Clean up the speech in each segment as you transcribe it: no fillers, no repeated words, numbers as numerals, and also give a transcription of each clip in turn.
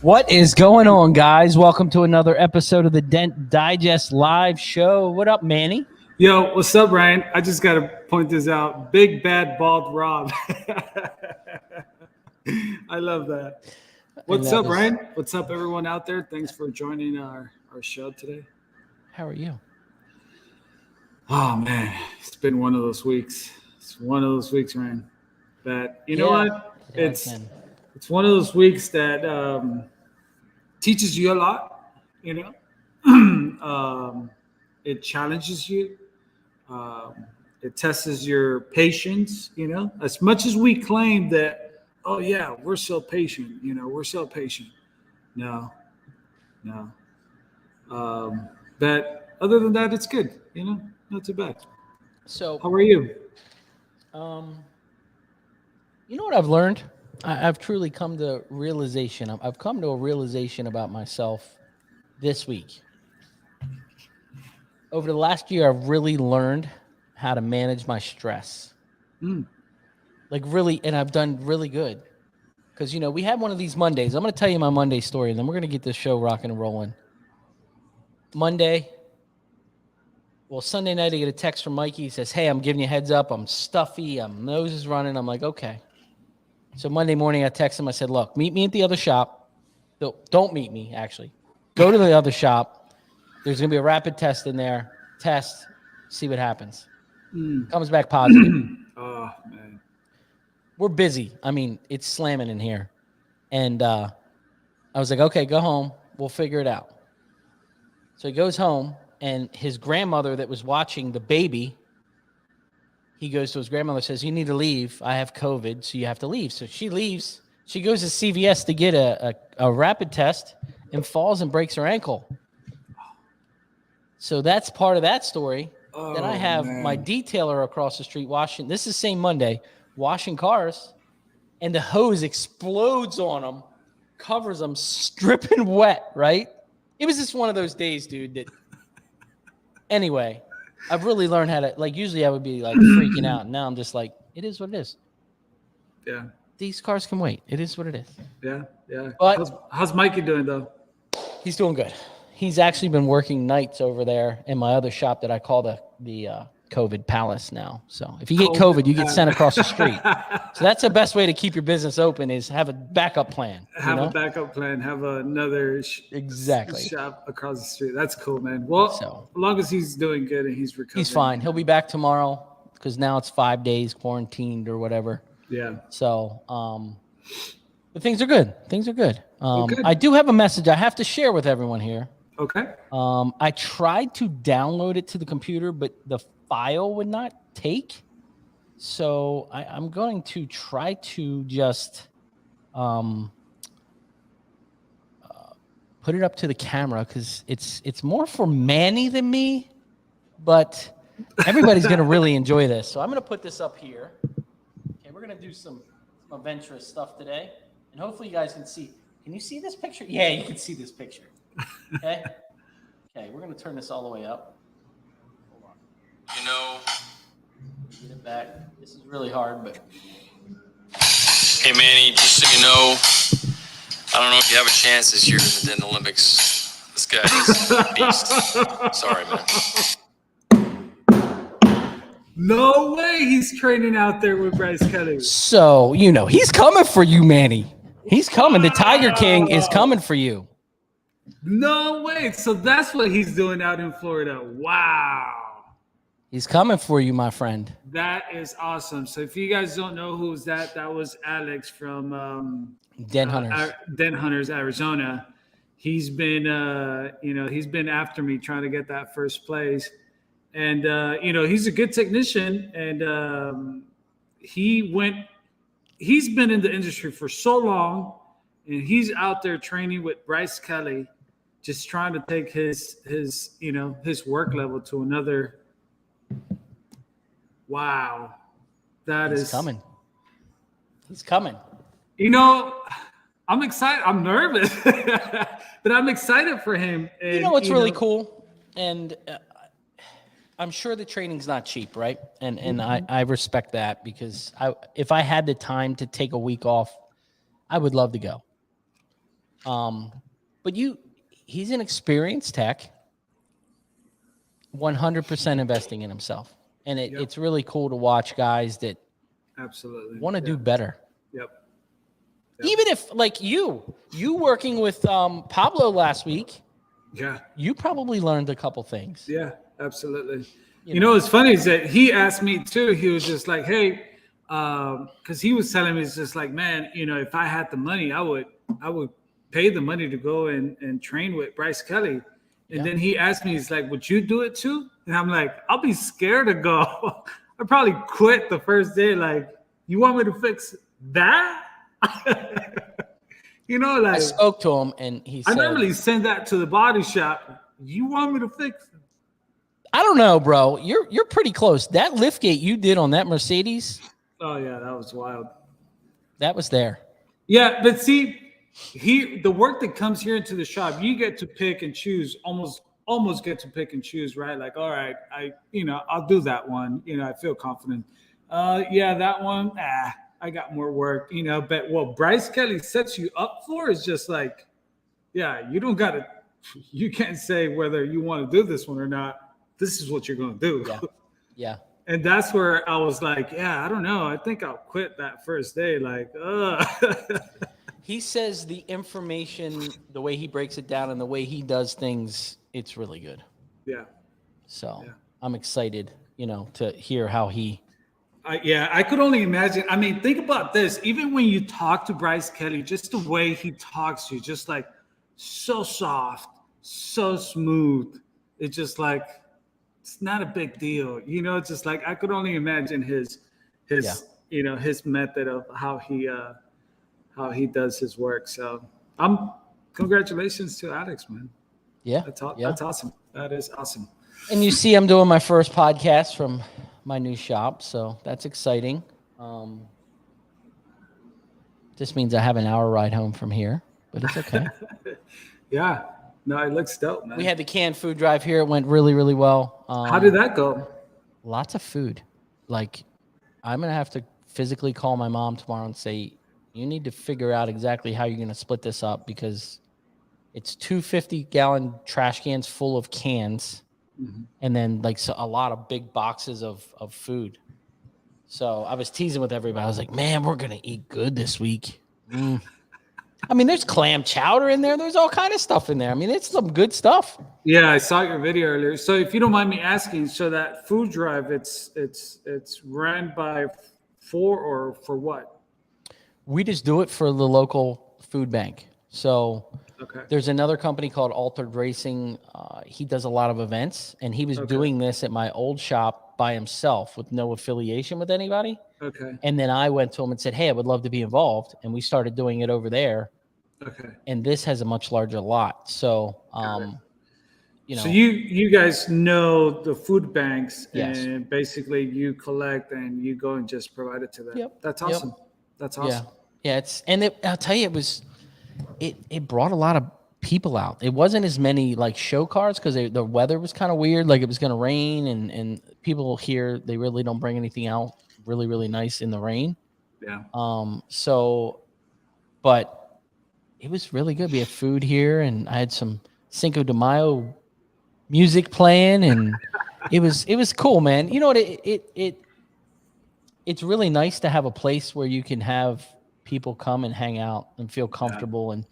What is going on, guys? Welcome to another episode of the Dent Digest Live Show. What up, Manny? Yo, what's up, Ryan? I just got to point this out. Big Bad Bald Rob. I love that. What's up, Ryan? What's up, everyone out there? Thanks for joining our show today. How are you? Oh, man. It's been one of those weeks. It's one of those weeks, Ryan. That, you know what? It's one of those weeks that teaches you a lot, you know. It challenges you. It tests your patience, you know. As much as we claim that, oh, yeah, we're so patient, you know, we're so patient. No. But other than that, it's good, you know, not too bad. So, how are you? You know what I've learned? I've truly come to realization. I've come to a realization about myself this week. Over the last year, I've really learned how to manage my stress. Like really, and I've done really good. Because, you know, we had one of these Mondays. I'm going to tell you my Monday story, and then we're going to get this show rocking and rolling. Monday. Well, Sunday night, I get a text from Mikey. He says, hey, I'm giving you a heads up. I'm stuffy. My nose is running. I'm like, okay. So Monday morning, I text him. I said, look, meet me at the other shop. Don't meet me, actually. Go to the other shop. There's going to be a rapid test in there. Test. See what happens. Comes back positive. Oh, man. We're busy. I mean, it's slamming in here. And I was like, okay, go home. We'll figure it out. So he goes home, and his grandmother that was watching the baby, he goes to his grandmother, says, you need to leave. I have COVID, so you have to leave. So she leaves. She goes to CVS to get a rapid test and falls and breaks her ankle. So that's part of that story. Then I have my detailer across the street washing. This is same Monday, washing cars, and the hose explodes on them, covers them, stripping wet, right? It was just one of those days, dude, that anyway, I've really learned how to, like, usually I would be like freaking out. And now I'm just like, it is what it is. Yeah. These cars can wait. It is what it is. Yeah. But how's Mikey doing, though? He's doing good. He's actually been working nights over there in my other shop that I call the COVID Palace now. So if you get COVID, you get sent across the street. So that's the best way to keep your business open is have a backup plan. Have a backup plan. Have another shop across the street. That's cool, man. Well, so, as long as he's doing good and he's recovering. He's fine. He'll be back tomorrow because now it's 5 days quarantined or whatever. Yeah. So, but things are good. Things are good. I do have a message I have to share with everyone here. Okay. I tried to download it to the computer, but the file would not take. So I'm going to try to just put it up to the camera because it's more for Manny than me, but everybody's going to really enjoy this. So I'm going to put this up here. Okay, we're going to do some adventurous stuff today, and hopefully you guys can see. Can you see this picture? Yeah, you can see this picture. Okay, we're going to turn this all the way up. Hold on. You know, get it back. This is really hard, but. Hey, Manny, just so you know, I don't know if you have a chance this year in the Dent Olympics. This guy is a beast. Sorry, man. No way he's training out there with Bryce Kelly. So, you know, he's coming for you, Manny. He's coming. The Tiger King is coming for you. No way. So that's what he's doing out in Florida. Wow. He's coming for you, my friend. That is awesome. So if you guys don't know who's that was Alex from Dent Hunters. Dent Hunters, Arizona. He's been he's been after me trying to get that first place. And he's a good technician, and he's been in the industry for so long, and he's out there training with Bryce Kelly, just trying to take his work level to another. Wow, He's coming. He's coming. You know, I'm excited. I'm nervous, but I'm excited for him. And, you know what's really cool, and I'm sure the training's not cheap, right? And I respect that because if I had the time to take a week off, I would love to go. But he's an experienced tech, 100% investing in himself. And it's really cool to watch guys that absolutely want to do better. Yep. Even if, like you working with Pablo last week, you probably learned a couple things. Yeah, absolutely. You know, what's funny is that he asked me too. He was just like, hey, because he was telling me, it's just like, man, you know, if I had the money, I would pay the money to go and train with Bryce Kelly. And then he asked me, he's like, would you do it too? And I'm like, I'll be scared to go. I'd probably quit the first day. Like, you want me to fix that? You know, like, I spoke to him and he said, I normally send that to the body shop. You want me to fix it? I don't know, bro. You're pretty close. That liftgate you did on that Mercedes. Oh yeah, that was wild. That was there. Yeah, but see, the work that comes here into the shop, you get to pick and choose, almost get to pick and choose, right? Like, all right, I'll do that one. You know, I feel confident. Yeah, that one, I got more work, you know. But what Bryce Kelly sets you up for is just like, yeah, you can't say whether you want to do this one or not. This is what you're going to do. Yeah. And that's where I was like, yeah, I don't know. I think I'll quit that first day. Like, He says the information, the way he breaks it down and the way he does things, it's really good. Yeah. So I'm excited, you know, to hear how he. I could only imagine. I mean, think about this. Even when you talk to Bryce Kelly, just the way he talks to you, just like so soft, so smooth. It's just like, it's not a big deal. You know, it's just like, I could only imagine his you know, his method of how he does his work. So congratulations to Alex, man. Yeah. That's awesome. That is awesome. And you see, I'm doing my first podcast from my new shop. So that's exciting. This means I have an hour ride home from here, but it's okay. Yeah. No, it looks dope, man. We had the canned food drive here. It went really, really well. How did that go? Lots of food. Like, I'm going to have to physically call my mom tomorrow and say, you need to figure out exactly how you're going to split this up, because it's 250-gallon trash cans full of cans, and then like a lot of big boxes of food. So I was teasing with everybody. I was like, man, we're going to eat good this week. I mean, there's clam chowder in there. There's all kind of stuff in there. I mean, it's some good stuff. Yeah, I saw your video earlier. So if you don't mind me asking, so that food drive, it's ran by for what? We just do it for the local food bank. So there's another company called Altered Racing. He does a lot of events, and he was doing this at my old shop by himself with no affiliation with anybody. And then I went to him and said, hey, I would love to be involved. And we started doing it over there. And this has a much larger lot. So, you know. So you guys know the food banks, and basically you collect and you go and just provide it to them. That's awesome. That's awesome. Yeah. I'll tell you, it brought a lot of people out. It wasn't as many like show cars because the weather was kind of weird. Like it was going to rain, and people here, they really don't bring anything out really, really nice in the rain. Yeah. But it was really good. We had food here, and I had some Cinco de Mayo music playing, and it was cool, man. You know what? It's really nice to have a place where you can have people come and hang out and feel comfortable. And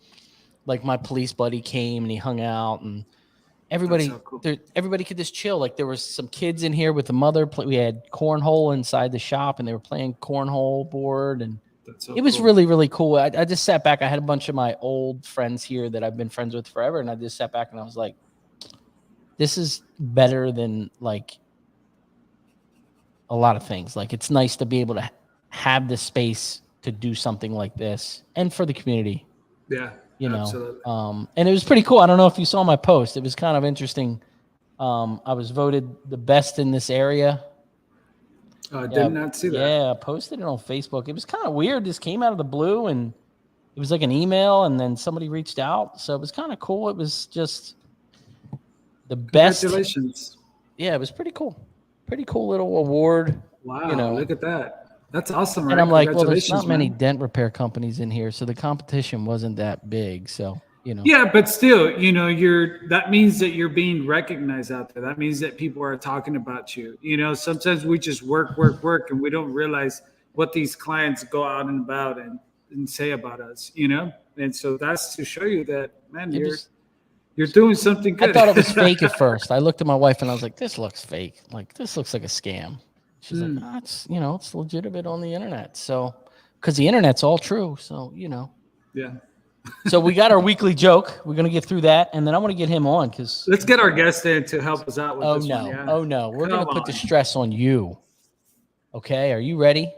like my police buddy came and he hung out, and everybody, so cool. Everybody could just chill. Like there was some kids in here with the mother. We had cornhole inside the shop, and they were playing cornhole board, and it was really, really cool. I just sat back. I had a bunch of my old friends here that I've been friends with forever, and I just sat back and I was like, this is better than like a lot of things. Like it's nice to be able to have the space to do something like this, and for the community. Yeah, you know. Absolutely. And it was pretty cool. I don't know if you saw my post. It was kind of interesting. I was voted the best in this area. I did not see that. Yeah, I posted it on Facebook. It was kind of weird. This came out of the blue, and it was like an email, and then somebody reached out. So it was kind of cool. It was just the best. Congratulations. Yeah, it was pretty cool. Pretty cool little award. Wow, you know. look at that. That's awesome, And right? I'm like, well, there's not many man. dent repair companies in here, so the competition wasn't that big. So, Yeah, but still, that means that you're being recognized out there. That means that people are talking about you. Sometimes we just work, and we don't realize what these clients go out and about and say about us, And so that's to show you that, man, you're doing something good. I thought it was fake at first. I looked at my wife and I was like, this looks fake. Like, this looks like a scam. She's like, oh, it's legitimate on the internet. So, because the internet's all true. So, Yeah. So we got our weekly joke. We're going to get through that. And then I want to get him on because. Let's get our guest in to help us out with this one. Yeah. Oh, no. We're going to put the stress on you. Okay. Are you ready?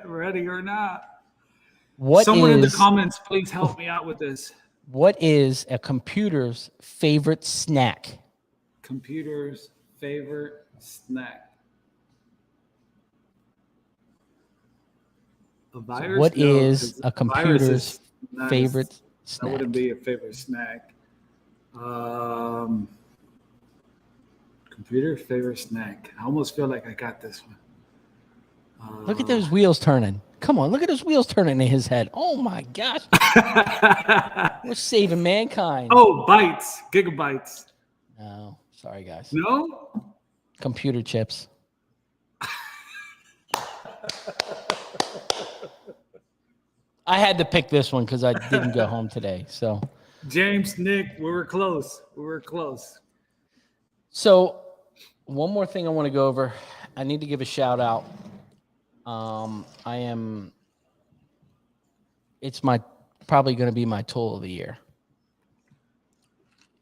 Ready or not. Someone in the comments, please help me out with this. What is a computer's favorite snack? Computer's favorite snack. A virus? What is a computer's favorite snack? That wouldn't be a favorite snack. Computer's favorite snack. I almost feel like I got this one. Look at those wheels turning. Come on, look at those wheels turning in his head. Oh my gosh. We're saving mankind. Oh, bytes. Gigabytes. No, sorry guys. No? Computer chips. I had to pick this one because I didn't go home today. So James, Nick, we were close. So one more thing I want to go over. I need to give a shout out. It's probably going to be my tool of the year.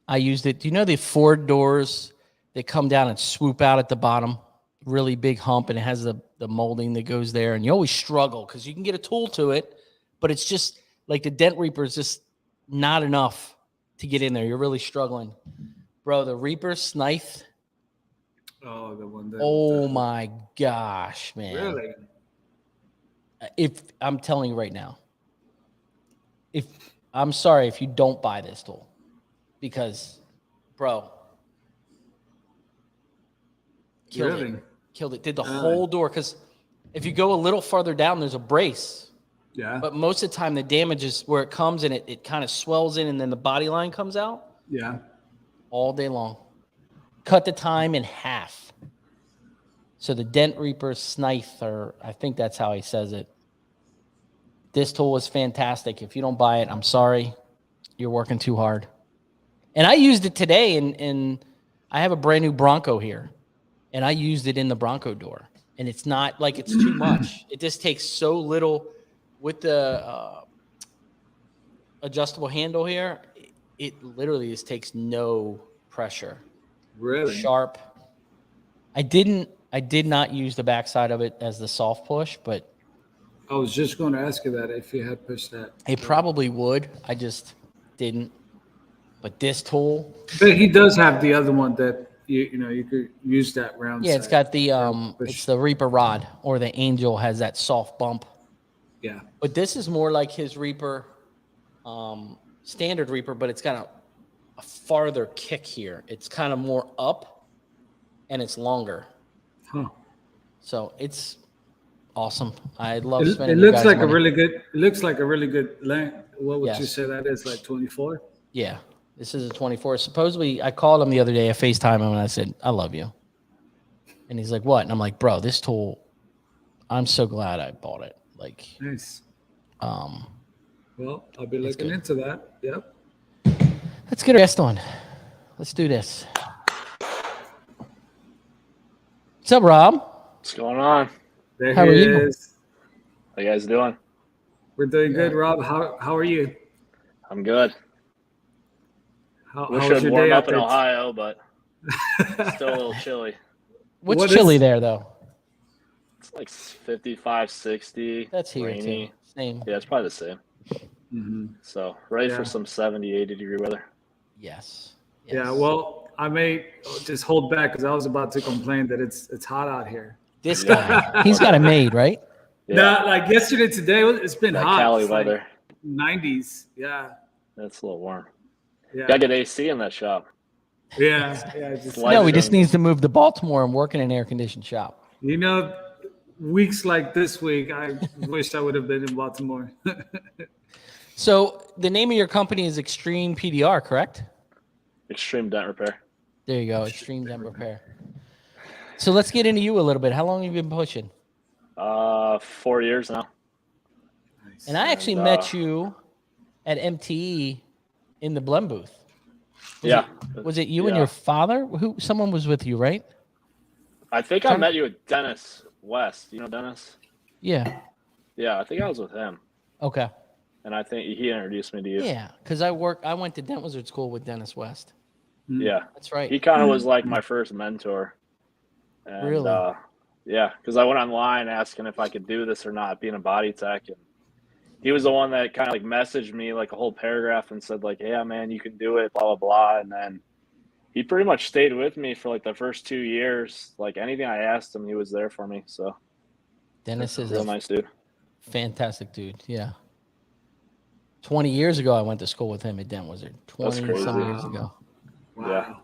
I used it. Do you know the Ford doors that come down and swoop out at the bottom? Really big hump, and it has the molding that goes there. And you always struggle because you can get a tool to it, but it's just like the Dent Reaper is just not enough to get in there. You're really struggling. Bro, the Reaper Scythe. Oh, the one that. Oh my gosh, man. Really? If I'm telling you right now, I'm sorry if you don't buy this tool, because, bro, killed it. Did the whole door, because if you go a little farther down, there's a brace. Yeah. But most of the time, the damage is where it comes and it kind of swells in, and then the body line comes out. Yeah. All day long. Cut the time in half. So the Dent Reaper Scythe, or I think that's how he says it. This tool was fantastic. If you don't buy it, I'm sorry. You're working too hard. And I used it today, and I have a brand new Bronco here, and I used it in the Bronco door. And it's not like it's too much. It just takes so little with the adjustable handle here. It literally just takes no pressure. Really? Sharp. I did not use the backside of it as the soft push, but I was just going to ask you that if you had pushed that. it probably would. I just didn't. But this tool. But he does have the other one that you could use that round. Yeah, it's got the it's the Reaper rod, or the Angel has that soft bump. Yeah. But this is more like his Reaper, standard Reaper, but it's got a farther kick here. It's kind of more up, and it's longer. Huh. So it's awesome. I love It spending. looks like money. It looks like a really good length. What would Yes. you say that is? Like 24? Yeah, this is a 24. Supposedly, I called him the other day. I FaceTime him and I said, "I love you," and he's like, "What?" And I'm like, "Bro, this tool. I'm so glad I bought it." Like, nice. Well, I'll be looking good. into that. Yep. Let's get our guest on. Let's do this. What's up, Rob? What's going on? There How he are you? is. How you guys doing? We're doing good, Rob. How are you? I'm good. How Wish was I'd your warm day up out in there? Ohio, but it's still a little chilly. What's What chilly is- there, though? It's like 55, 60. That's here rainy. too. Same. Yeah, it's probably the same. Mm-hmm. So ready Yeah. for some 70, 80-degree weather. Yes. Yeah. Well, I may just hold back because I was about to complain that it's hot out here. This guy, he's got it made, right? Yeah, No, like yesterday, today it's been that hot. Cali It's like weather. 90s. Yeah. That's a little warm. Yeah. Gotta get AC in that shop. Yeah. Yeah. Just, Light No, he it just up. needs to move to Baltimore and work in an air-conditioned shop. weeks like this week, I wish I would have been in Baltimore. So the name of your company is Extreme PDR, correct? Extreme Dent Repair. There you go, Extreme Dent Repair. So let's get into you a little bit. How long have you been pushing? 4 years now. And I actually met you at MTE in the Glen booth. Was it you and your father? Someone was with you, right? I think I met you with Dennis West. You know Dennis? Yeah. Yeah, I think I was with him. Okay. And I think he introduced me to you. Yeah, because I went to Dent Wizard School with Dennis West. Yeah. That's right. He kind of was like my first mentor. And, really? Yeah, because I went online asking if I could do this or not, being a body tech. And he was the one that kind of like messaged me like a whole paragraph and said like, yeah, man, you can do it, blah, blah, blah. And then he pretty much stayed with me for like the first 2 years. Like anything I asked him, he was there for me. So Dennis is a real nice dude. Fantastic dude. Yeah. 20 years ago, I went to school with him at Dent Wizard. 20-some years ago. Wow. Yeah.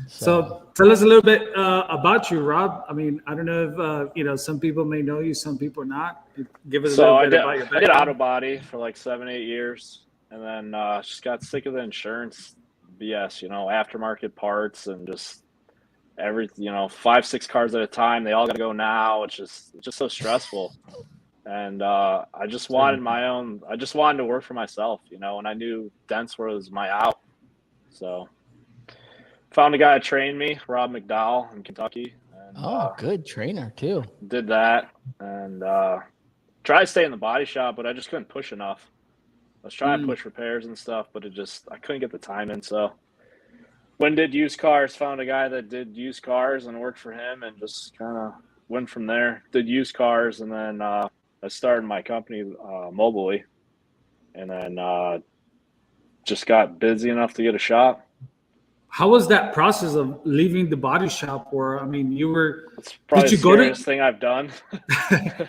So tell us a little bit about you, Rob. I mean, I don't know if, some people may know you, some people not. Give us a little bit about your background. I did auto body for like 7-8 years. And then just got sick of the insurance BS, aftermarket parts and just 5-6 cars at a time. They all got to go now. It's just so stressful. And I just wanted I just wanted to work for myself, and I knew Dents was my out. So found a guy to train me, Rob McDowell in Kentucky. And, good trainer too. Did that and tried to stay in the body shop, but I just couldn't push enough. I was trying to push repairs and stuff, but I couldn't get the time in. So did used cars, found a guy that did used cars and worked for him and just kind of went from there. Did used cars and then I started my company mobily, and then just got busy enough to get a shop. How was that process of leaving the body shop? Where It's probably the scariest thing I've done.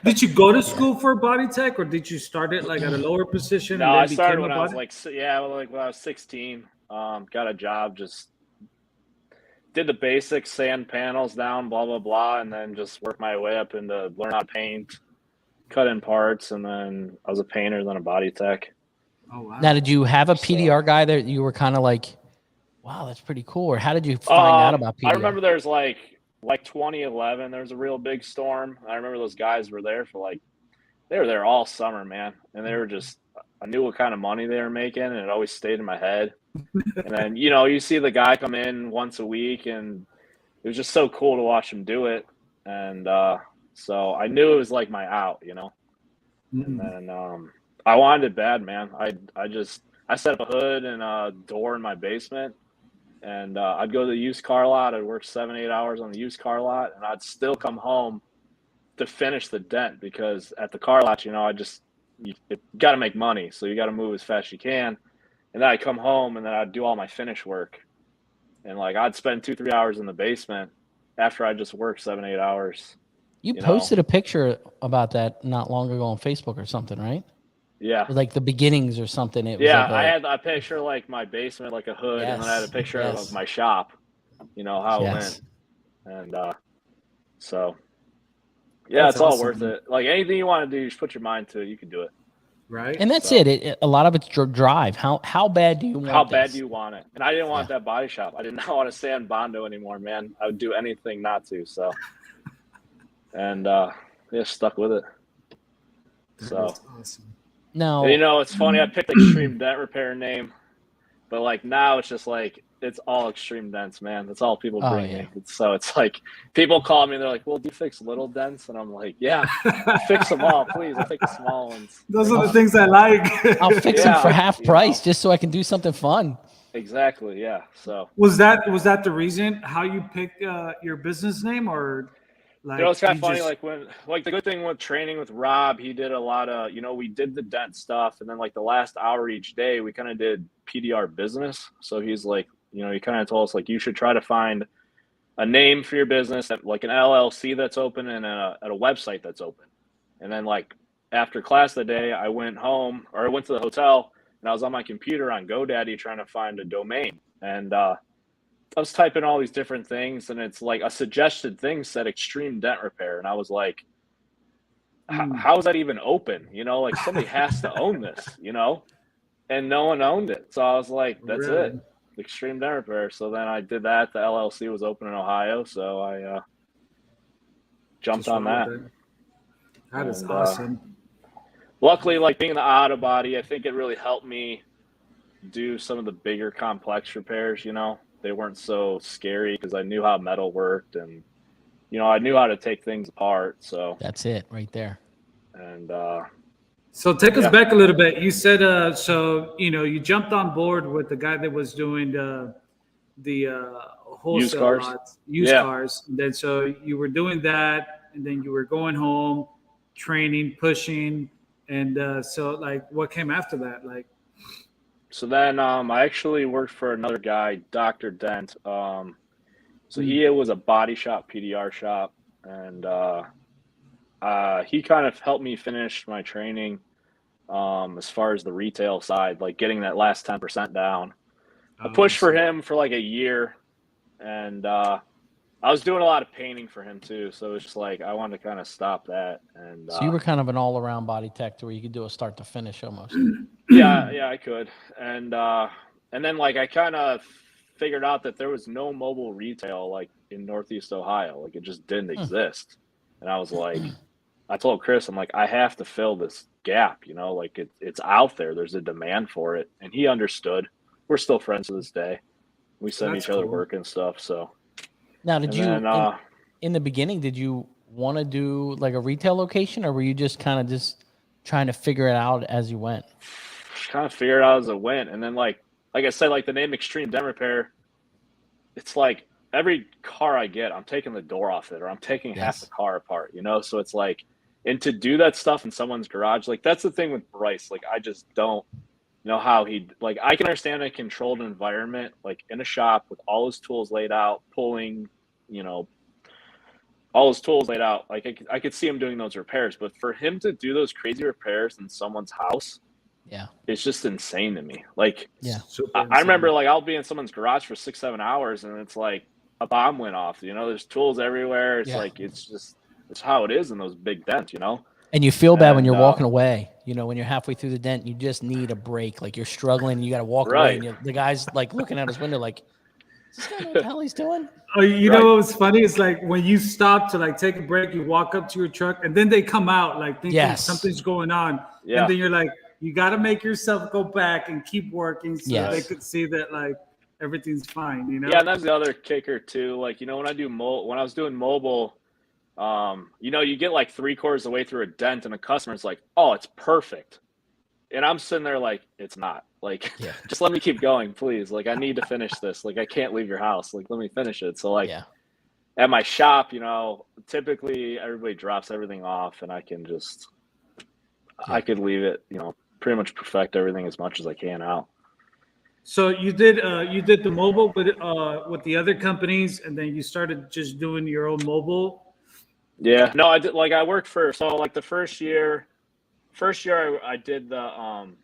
Did you go to school for body tech, or did you start it like at a lower position? No, I started when I was when I was 16. Got a job, just did the basics, sand panels down, blah blah blah, and then just worked my way up into learn how to paint. Cut in parts, and then I was a painter, then a body tech. Oh wow! Now, did you have a PDR guy that you were kind of like, wow, that's pretty cool? Or how did you find out about PDR? I remember there's like 2011. There was a real big storm. I remember those guys were there for they were there all summer, man, and they were just. I knew what kind of money they were making, and it always stayed in my head. And then you see the guy come in once a week, and it was just so cool to watch him do it, and. So I knew it was like my out, and then I wanted it bad, man. I set up a hood and a door in my basement, and I'd go to the used car lot. I'd work 7-8 hours on the used car lot, and I'd still come home to finish the dent because at the car lot, you got to make money, so you got to move as fast as you can. And then I'd come home and then I'd do all my finish work, and I'd spend 2-3 hours in the basement after I just worked 7-8 hours. You posted a picture about that not long ago on Facebook or something, right? Yeah. With like the beginnings or something. It was I had a picture like my basement, like a hood, and then I had a picture of my shop, how it went. And so, it's all worth it. Like anything you want to do, you just put your mind to it. You can do it. Right. And that's it. A lot of it's drive. How bad do you want How bad do you want it? And I didn't want that body shop. I did not want to stay on Bondo anymore, man. I would do anything not to. So. And stuck with it. So awesome. No, it's funny. I picked Extreme Dent Repair name, but now it's just it's all Extreme Dents, man. That's all people bring me. So it's people call me and they're like, "Well, do you fix little dents?" And I'm like, "Yeah, fix them all, please. I'll take the small ones." Those are the things I like. I'll fix them for half price just so I can do something fun. Exactly. Yeah. So was that the reason how you picked your business name, or? It's kind of funny, the good thing with training with Rob, he did a lot of, we did the dent stuff. And then the last hour each day, we kind of did PDR business. So he's he kind of told us you should try to find a name for your business, like an LLC that's open and at a website that's open. And then after class that day, I went home or I went to the hotel and I was on my computer on GoDaddy trying to find a domain. And, I was typing all these different things and it's a suggested thing said Extreme Dent Repair. And I was like, how is that even open? You know, like somebody has to own this, you know, and no one owned it. So I was like, that's it. Extreme Dent Repair. So then I did that. The LLC was open in Ohio. So I jumped on that. That is awesome. Luckily, like being in the auto body, I think it really helped me do some of the bigger complex repairs, you know. They weren't so scary because I knew how metal worked, and you know, I knew how to take things apart. So that's it right there. And so take us back a little bit. You said so you know, you jumped on board with the guy that was doing the wholesale used cars. And then so you were doing that, and then you were going home, training, pushing, and so like what came after that? Like, so then I actually worked for another guy, Dr. Dent. So he was a body shop, PDR shop, and he kind of helped me finish my training as far as the retail side, like getting that last 10% down. I pushed for him for like a year, and I was doing a lot of painting for him too. So it's just like I wanted to kind of stop that. And so you were kind of an all-around body tech to where you could do a start to finish almost. Yeah, I could. And then like I kind of figured out that there was no mobile retail like in Northeast Ohio. Like it just didn't exist. And I was like, I told Chris, I'm like, I have to fill this gap, you know, like it's out there. There's a demand for it. And he understood. We're still friends to this day. We send each other work and stuff. So now, did you in the beginning, did you want to do like a retail location, or were you just kind of just trying to figure it out as you went? Just kind of figure it out as I went. And then like I said, like the name Extreme Dent Repair, it's like every car I get, I'm taking the door off it, or I'm taking half the car apart, you know? So it's like, and to do that stuff in someone's garage, like that's the thing with Bryce. Like I just don't know how like I can understand a controlled environment, like in a shop with all his tools laid out, pulling, you know, all his tools laid out. Like I could see him doing those repairs, but for him to do those crazy repairs in someone's house, it's just insane to me. Like, I remember like I'll be in someone's garage for 6-7 hours, and it's like a bomb went off. You know, there's tools everywhere. It's like it's how it is in those big dents. You know, and you feel bad when you're walking away. You know, when you're halfway through the dent, you just need a break. Like you're struggling, and you got to walk away. And the guy's like looking out his window, like, "Is this guy know what the hell he's doing?" Oh, you know what was funny? It's like when you stop to like take a break, you walk up to your truck, and then they come out like thinking something's going on, and then you're like, you got to make yourself go back and keep working so they could see that like everything's fine, you know? Yeah, and that's the other kicker too. Like, you know, when I was doing mobile, you know, you get like 3/4 of the way through a dent, and the customer's like, "Oh, it's perfect," and I'm sitting there like, "It's not." Like, just let me keep going, please. Like, I need to finish this. Like, I can't leave your house. Like, let me finish it. So, like, at my shop, you know, typically everybody drops everything off, and I can just, I could leave it, you know, pretty much perfect everything as much as I can out. So you did the mobile with the other companies, and then you started just doing your own mobile. Yeah, no, I did. Like I worked for like the first year I did the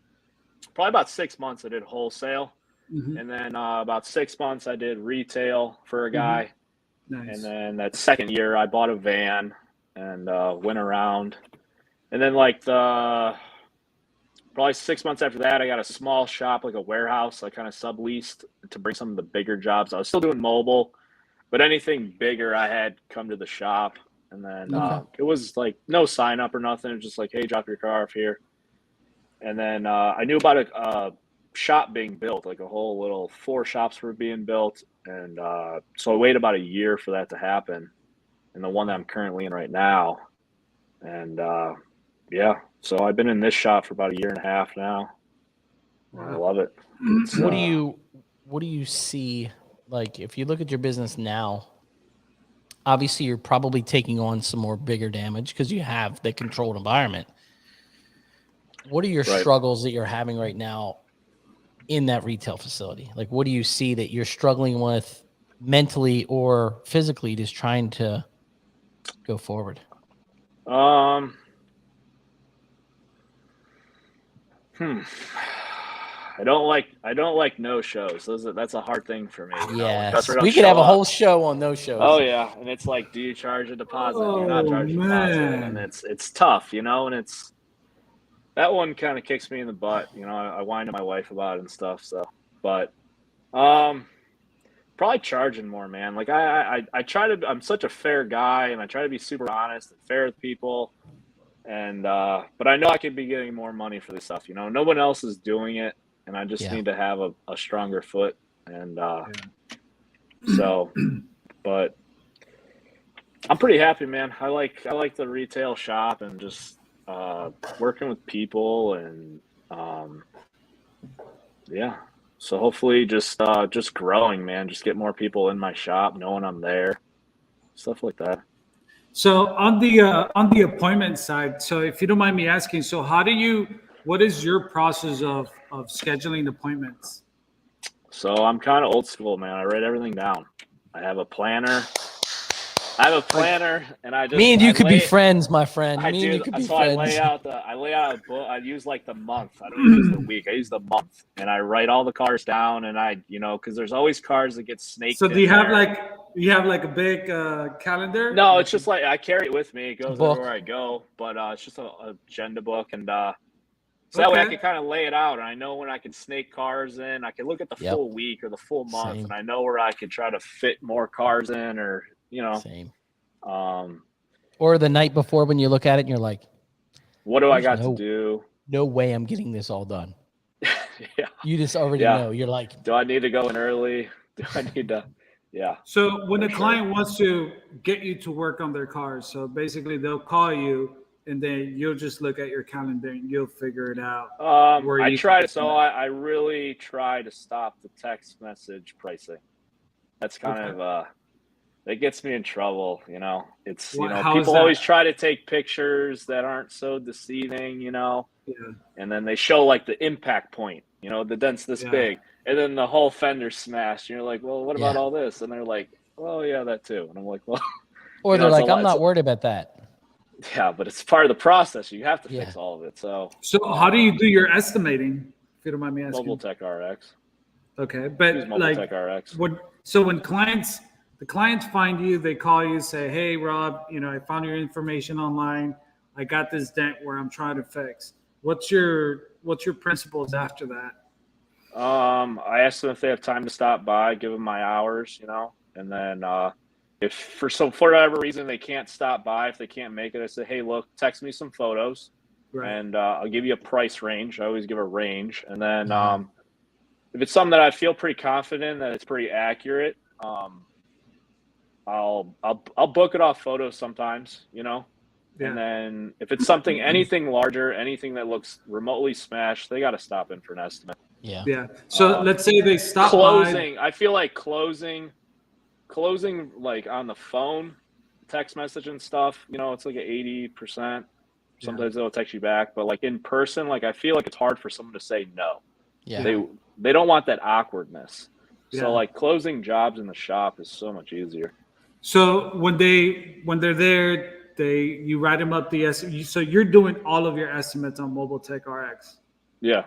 probably about 6 months I did wholesale, and then about 6 months I did retail for a guy, and then that second year I bought a van and went around, and then like probably 6 months after that, I got a small shop, like a warehouse. I kind of subleased to bring some of the bigger jobs. I was still doing mobile, but anything bigger I had come to the shop. And then it was like no sign up or nothing. It was just like, hey, drop your car off here. And then I knew about a shop being built, like a whole little 4 shops were being built. And so I waited about a year for that to happen. And the one that I'm currently in right now. And so I've been in this shop for about a year and a half now. I love it. What do you see? Like, if you look at your business now, obviously you're probably taking on some more bigger damage because you have the controlled environment. What are your struggles that you're having right now in that retail facility? Like, what do you see that you're struggling with mentally or physically, just trying to go forward? I don't like no shows. That's a hard thing for me. Yeah, we could have a whole show on those shows. Oh yeah, and it's like, do you charge a deposit? Do you not charge a deposit? And it's tough, and it's that one kind of kicks me in the butt. I whine to my wife about it and stuff. So, but probably charging more, man. Like I try to. I'm such a fair guy, and I try to be super honest and fair with people. And but I know I could be getting more money for this stuff. No one else is doing it, and I just need to have a stronger foot. And so, but I'm pretty happy, man. I like the retail shop and just working with people and So hopefully just growing, man. Just get more people in my shop, knowing I'm there, stuff like that. So on the appointment side, so if you don't mind me asking, so what is your process of scheduling appointments? So I'm kind of old school, man. I write everything down. I have a planner. And I just. Me and you could be friends, my friend. I do. So I lay out a book. I use like the month. I don't use the week. I use the month, and I write all the cars down. And because there's always cars that get snaked. So do you have like a big calendar? No, it's just like I carry it with me. It goes everywhere I go. But it's just an agenda book, and so that way I can kind of lay it out, and I know when I can snake cars in. I can look at the full week or the full month, and I know where I could try to fit more cars in, or. Same. Or the night before when you look at it and you're like, what do I got to do? No way I'm getting this all done. Yeah. You just already know. You're like, do I need to go in early? Do I need to? Yeah. So when a client wants to get you to work on their cars, so basically they'll call you and then you'll just look at your calendar and you'll figure it out. I really try to stop the text message pricing. That's kind of that gets me in trouble, It's people always try to take pictures that aren't so deceiving, and then they show like the impact point, the dent's this big, and then the whole fender's smashed. And you're like, well, what about all this? And they're like, well, yeah, that too. And I'm like, well, or they're like, I'm not worried about that. Yeah, but it's part of the process. You have to fix all of it. So how do you do your estimating? If you don't mind me asking. Mobile Tech RX. Okay, but Mobile Tech RX. When the clients find you, they call you, say, hey, Rob, I found your information online. I got this dent where I'm trying to fix. What's your principles after that? I ask them if they have time to stop by, give them my hours, and then if for whatever reason they can't stop by, if they can't make it, I say, hey, look, text me some photos, and I'll give you a price range. I always give a range. And then if it's something that I feel pretty confident that it's pretty accurate, I'll book it off photos sometimes, And then if it's anything larger, anything that looks remotely smashed, they got to stop in for an estimate. Yeah. Yeah. So let's say they stop closing. I feel like closing like on the phone, text message and stuff, it's like an 80%. Sometimes they'll text you back, but like in person, like I feel like it's hard for someone to say no. Yeah. They don't want that awkwardness. Yeah. So like closing jobs in the shop is so much easier. So when they're there, you write them up so you're doing all of your estimates on Mobile Tech RX. Yeah.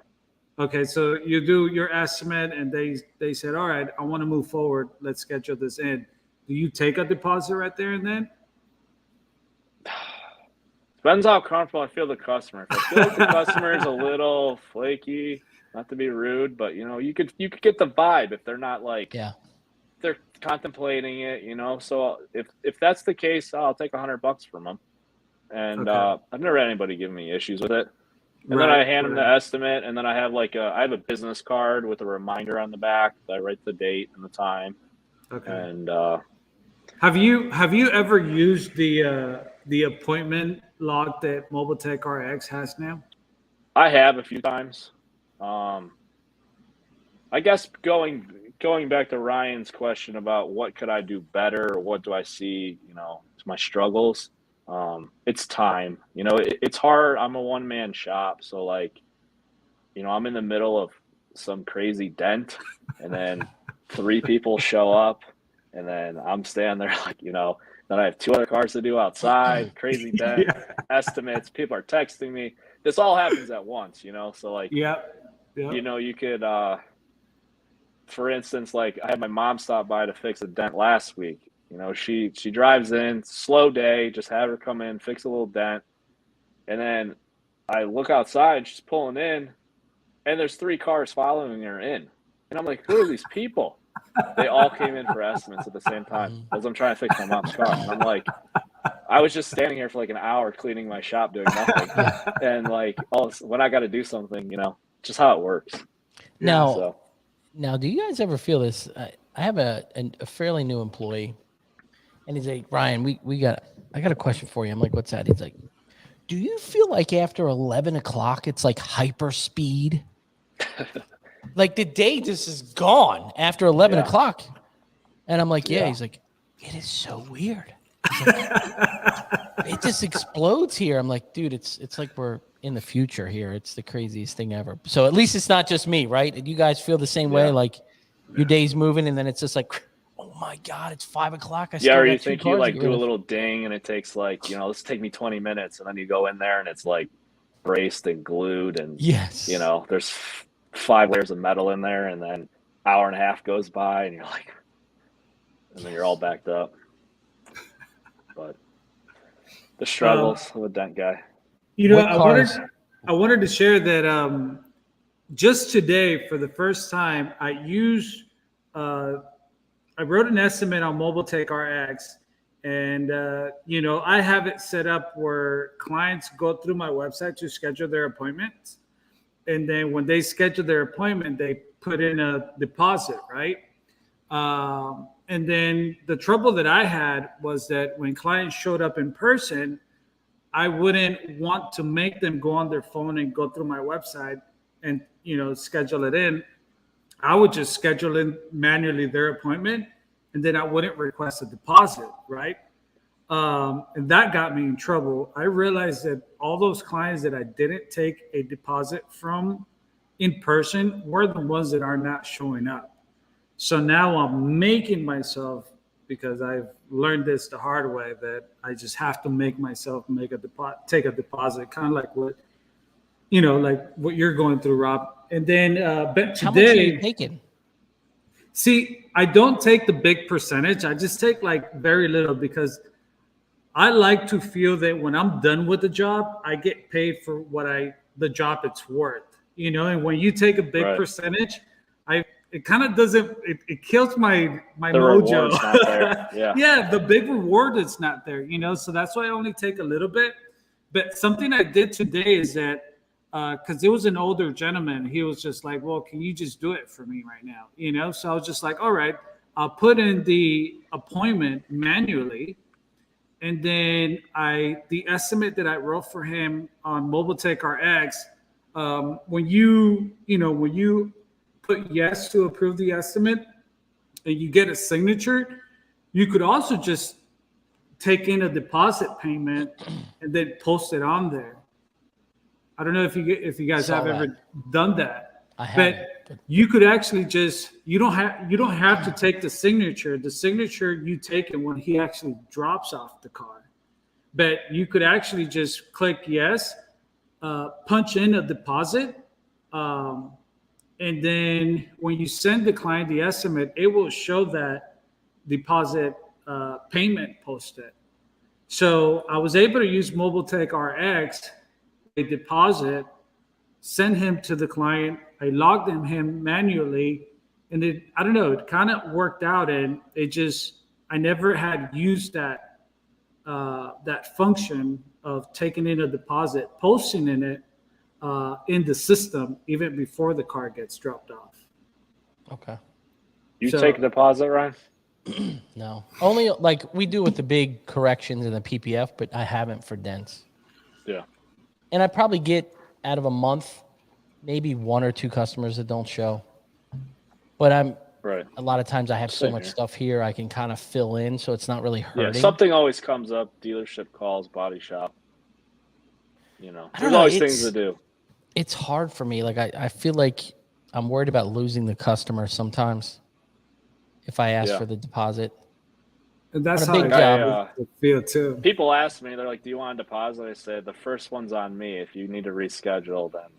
Okay, so you do your estimate and they said, all right, I want to move forward. Let's schedule this in. Do you take a deposit right there and then? Depends how comfortable I feel the customer. If I feel like the customer is a little flaky, not to be rude, but you could get the vibe if they're not like they're contemplating it, So if that's the case, I'll take $100 from them. And I've never had anybody give me issues with it. And then I hand them the estimate, and then I have I have a business card with a reminder on the back. I write the date and the time. Okay. And have you ever used the appointment log that Mobile Tech RX has now? I have a few times. I guess going back to Ryan's question about what could I do better or what do I see, my struggles. It's time, it's hard. I'm a one-man shop. So I'm in the middle of some crazy dent and then 3 people show up and then I'm standing there then I have 2 other cars to do outside, crazy dent estimates. People are texting me. This all happens at once, So You know, you could, for instance, like I had my mom stop by to fix a dent last week. You know, she drives in, slow day, just have her come in, fix a little dent. And then I look outside, she's pulling in, and there's 3 cars following her in. And I'm like, who are these people? They all came in for estimates at the same time as I'm trying to fix my mom's car. And I'm like, I was just standing here for like an hour cleaning my shop doing nothing. And like, when I got to do something, you know, just how it works. Now, do you guys ever feel this? I have a fairly new employee, and he's like, Ryan, I got a question for you. I'm like, what's that? He's like, do you feel like after 11 o'clock, it's like hyper speed? Like the day just is gone after 11 o'clock. And I'm like, yeah. He's like, it is so weird. Like, it just explodes here. I'm like, dude, it's like we're in the future here. It's the craziest thing ever. So at least it's not just me, right? And you guys feel the same way? Like your day's moving and then it's just like, oh my God, it's 5 o'clock. Or you think you like do a little ding and it takes like, you know, let's take me 20 minutes. And then you go in there and it's like braced and glued. And, you know, there's 5 layers of metal in there. And then hour and a half goes by and you're like, and then you're all backed up. But the struggles of a dent guy. You know, I wanted to share that just today, for the first time, I wrote an estimate on Mobile Take RX, and you know, I have it set up where clients go through my website to schedule their appointments, and then when they schedule their appointment, they put in a deposit, right? And then the trouble that I had was that when clients showed up in person, I wouldn't want to make them go on their phone and go through my website and, you know, schedule it in. I would just schedule in manually their appointment, and then I wouldn't request a deposit, right? And that got me in trouble. I realized that all those clients that I didn't take a deposit from in person were the ones that are not showing up. So now I'm making myself, because I've learned this the hard way, that I just have to make myself take a deposit, kind of like what, you know, like what you're going through, Rob. And then, but today, how much are you taking? See, I don't take the big percentage. I just take like very little, because I like to feel that when I'm done with the job, I get paid for the job it's worth, you know. And when you take a big percentage, it kind of doesn't, it kills my mojo. Not there. Yeah, the big reward is not there, you know. So that's why I only take a little bit. But something I did today is that, because it was an older gentleman, he was just like, well, can you just do it for me right now? You know, so I was just like, all right, I'll put in the appointment manually. And then the estimate that I wrote for him on Mobile Take RX, when you put yes to approve the estimate and you get a signature, you could also just take in a deposit payment and then post it on there. I don't know if you guys have ever done that. I haven't. But you could actually just, you don't have to take the signature. The signature you take it when he actually drops off the car. But you could actually just click yes, punch in a deposit, and then when you send the client the estimate, it will show that deposit payment posted. So I was able to use Mobile Take RX, a deposit, send him to the client. I logged him manually, and I don't know, it kind of worked out, and I never had used that function of taking in a deposit, posting in it, in the system even before the car gets dropped off. Okay. You take a deposit, Ryan? No. Only like we do with the big corrections in the PPF, but I haven't for dents. Yeah. And I probably get out of a month, maybe 1 or 2 customers that don't show. But a lot of times I have so much stuff here I can kind of fill in, so it's not really hurting. Yeah, something always comes up, dealership calls, body shop. You know, there's always things to do. It's hard for me. Like I feel like I'm worried about losing the customer sometimes if I ask for the deposit. And that's how I feel too. People ask me, they're like, do you want a deposit? I said, the first one's on me. If you need to reschedule, then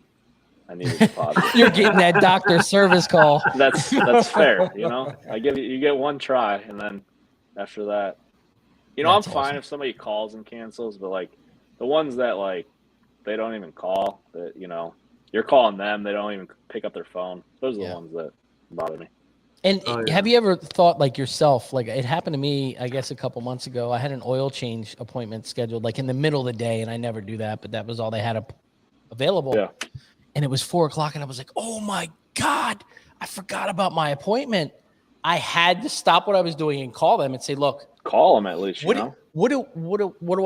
I need a deposit. You're getting that doctor service call. That's fair. You get one try, and then after that, That's I'm fine awesome. if somebody calls and cancels, but like the ones that like they don't even call, that you're calling them, they don't even pick up their phone. Those are the ones that bother me. And have you ever thought like yourself, like it happened to me, I guess a couple months ago, I had an oil change appointment scheduled like in the middle of the day, and I never do that, but that was all they had available. Yeah. And it was 4:00, and I was like, oh my God, I forgot about my appointment. I had to stop what I was doing and call them and say, look, call them at least, what do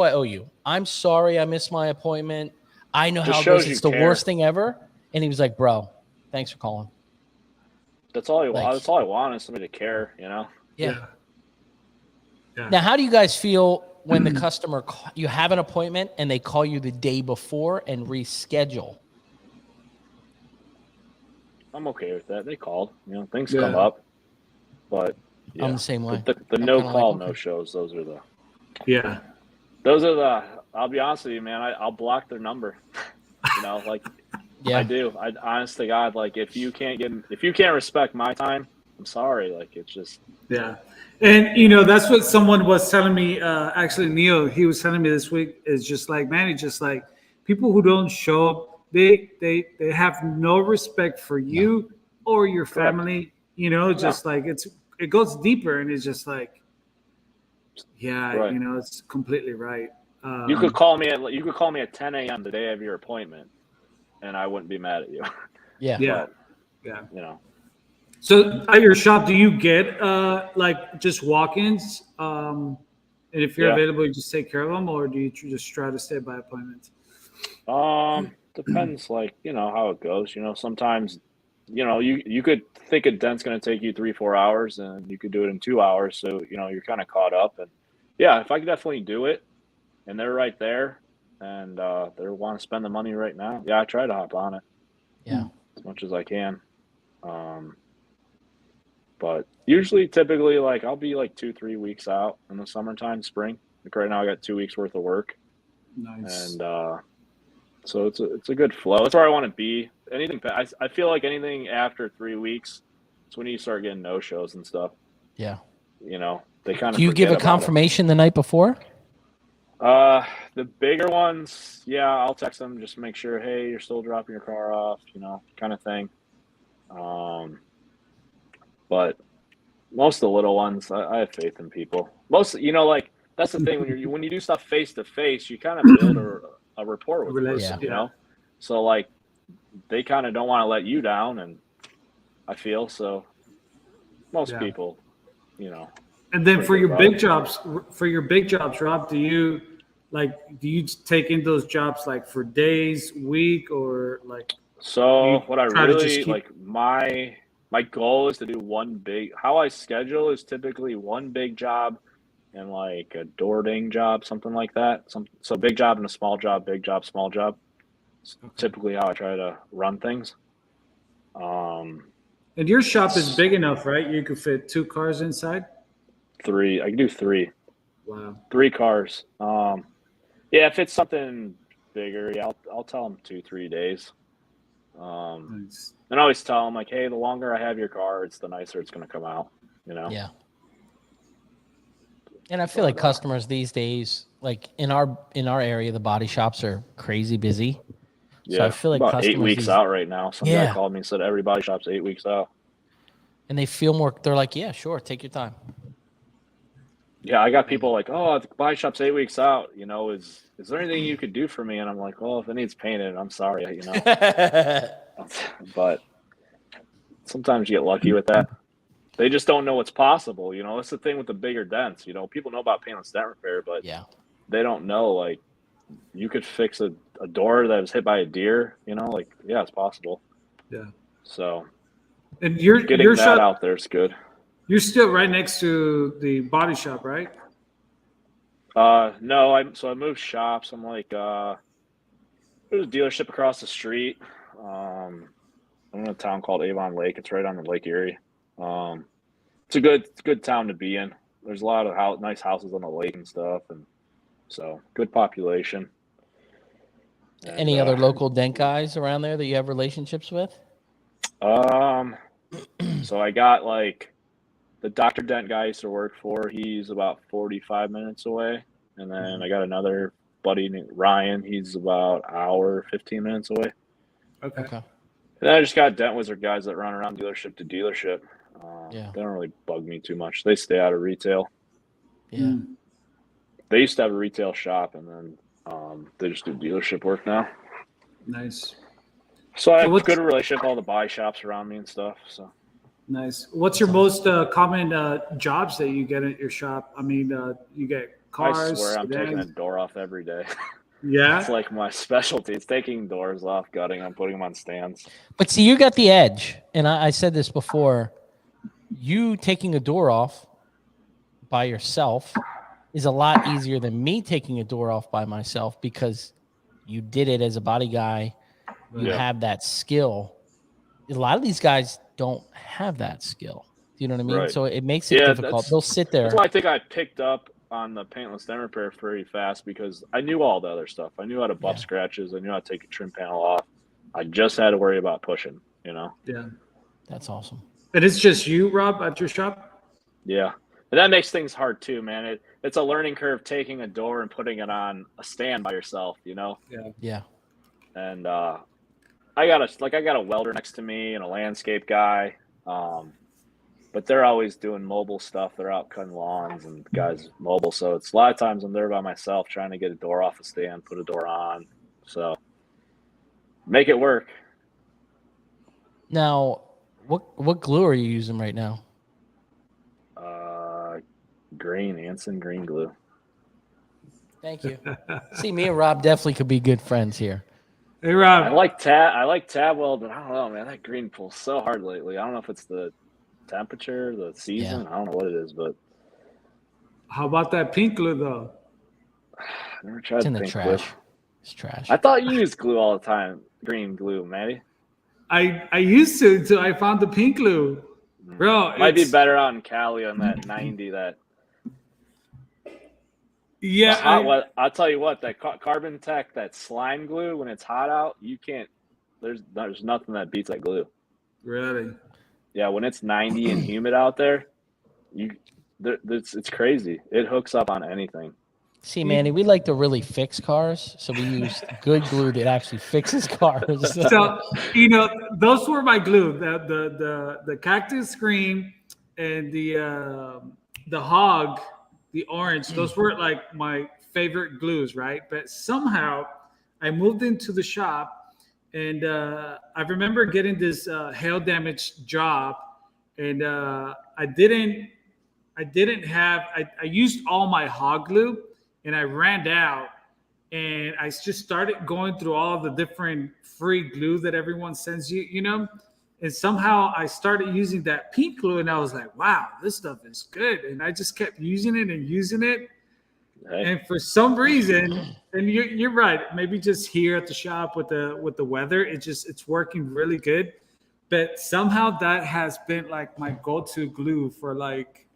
I owe you? I'm sorry I missed my appointment. I know how it goes. It's the worst thing ever. And he was like, bro, thanks for calling. That's all that's all I want is somebody to care, Yeah. Now, how do you guys feel when the customer, you have an appointment and they call you the day before and reschedule? I'm okay with that. They called, things come up, but I'm the same way. The no call, no shows. Those are the, I'll be honest with you, man. I'll block their number, I do. I honest to God, like if you can't respect my time, I'm sorry. Like it's just. Yeah. And that's what someone was telling me, actually Neil, he was telling me this week, is just like, Manny, just like people who don't show up, they have no respect for you or your family, just like it goes deeper, and it's just like, it's completely right. You could call me at 10 a.m. the day of your appointment, and I wouldn't be mad at you. Yeah. So at your shop, do you get like just walk-ins? And if you're available, you just take care of them, or do you just try to stay by appointment? Depends, like, how it goes. Sometimes, you could think a dent's going to take you 3-4 hours, and you could do it in 2 hours. So, you're kind of caught up. And if I could definitely do it and they're right there and they want to spend the money right now, I try to hop on it. Yeah. As much as I can. But typically, like I'll be like 2-3 weeks out in the summertime, spring. Like right now I got 2 weeks worth of work. Nice. And, so it's a good flow. That's where I want to be. I feel like anything after 3 weeks, it's when you start getting no shows and stuff. Yeah. They kind of. Do you give a confirmation the night before? The bigger ones, I'll text them just to make sure, hey, you're still dropping your car off, kind of thing. But most of the little ones, I have faith in people. Most, like that's the thing when you do stuff face to face, you kind of build a rapport with the person, So like they kind of don't want to let you down, and I feel so. Most people, And then for your big jobs, Rob, do you take in those jobs like for days, week, or like? So what I really like, my goal is to do how I schedule is typically one big job and like a door ding job, something like that. So big job and a small job, big job, small job. Typically how I try to run things. And your shop is big enough, right? You could fit 2 cars inside? 3. I can do 3. Wow. 3 cars. If it's something bigger, I'll tell them 2-3 days. Nice. And I always tell them like, hey, the longer I have your car, it's the nicer it's going to come out, Yeah. And I feel like customers these days, like in our area, the body shops are crazy busy. Yeah, so I feel like about 8 weeks out right now. Some guy called me and said every body shop's 8 weeks out. And they feel more. They're like, yeah, sure, take your time. Yeah, I got people like, oh, the body shop's 8 weeks out. Is there anything you could do for me? And I'm like, well, if it needs painted, I'm sorry. But sometimes you get lucky with that. They just don't know what's possible. That's the thing with the bigger dents. People know about paintless dent repair, but they don't know, like, you could fix a door that was hit by a deer, it's possible. Yeah. So and you're getting that shop out there is good. You're still right next to the body shop, right? No, I moved shops. I'm like, there's a dealership across the street. I'm in a town called Avon Lake. It's right on the Lake Erie. It's a good town to be in. There's a lot of nice houses on the lake and stuff, and so good population. And, any other local dent guys around there that you have relationships with? So I got like the Dr. Dent guy I used to work for. He's about 45 minutes away, and then I got another buddy named Ryan. He's about an hour, 15 minutes away. Okay. And then I just got Dent Wizard guys that run around dealership to dealership. Yeah. They don't really bug me too much. They stay out of retail. Yeah. They used to have a retail shop, and then they just do dealership work now. Nice. So I have a good relationship with all the buy shops around me and stuff. So nice. What's your most common jobs that you get at your shop? I mean, you get cars. I swear I'm sedans. taking a door off every day. Yeah. It's like my specialty. It's taking doors off, gutting them, putting them on stands. But see, you got the edge. And I said this before. You taking a door off by yourself is a lot easier than me taking a door off by myself, because you did it as a body guy. You have that skill. A lot of these guys don't have that skill. Do you know what I mean? Right. So it makes it difficult. They'll sit there. That's why I think I picked up on the paintless dent repair pretty fast, because I knew all the other stuff. I knew how to buff scratches. I knew how to take a trim panel off. I just had to worry about pushing, you know? Yeah. That's awesome. And it's just you, Rob, at your shop? Yeah. And that makes things hard too, man. It's a learning curve taking a door and putting it on a stand by yourself, you know? Yeah. Yeah. And I got a welder next to me and a landscape guy. But they're always doing mobile stuff. They're out cutting lawns, and the guys mobile. So it's a lot of times I'm there by myself trying to get a door off a stand, put a door on. So make it work. Now, what glue are you using right now? Green, Anson green glue. Thank you. See, me and Rob definitely could be good friends here. Hey, Rob. I like tab weld, but I don't know, man. That green pulls so hard lately. I don't know if it's the temperature, the season. Yeah. I don't know what it is, but How about that pink glue, though? I never tried It's in the pink trash. glue. It's trash. I thought you used glue all the time. Green glue, Manny. I used to until I found the pink glue. Bro, Might be better out in Cali on that 90. That I'll tell you what. That Carbon Tech, that slime glue, when it's hot out, you can't. There's nothing that beats that glue. Really? Yeah, when it's 90 and humid out there, it's crazy. It hooks up on anything. See, Manny, we like to really fix cars, so we use good glue that actually fixes cars. So, those were my glue. The cactus green and the hog, the orange. Those were like my favorite glues, right? But somehow I moved into the shop, and I remember getting this hail damage job, and I used all my hog glue. And I ran out, and I just started going through all the different free glue that everyone sends you, And somehow I started using that pink glue, and I was like, wow, this stuff is good. And I just kept using it and using it. Hey. And for some reason, and you're right, maybe just here at the shop with the weather, it's working really good. But somehow that has been like my go-to glue for like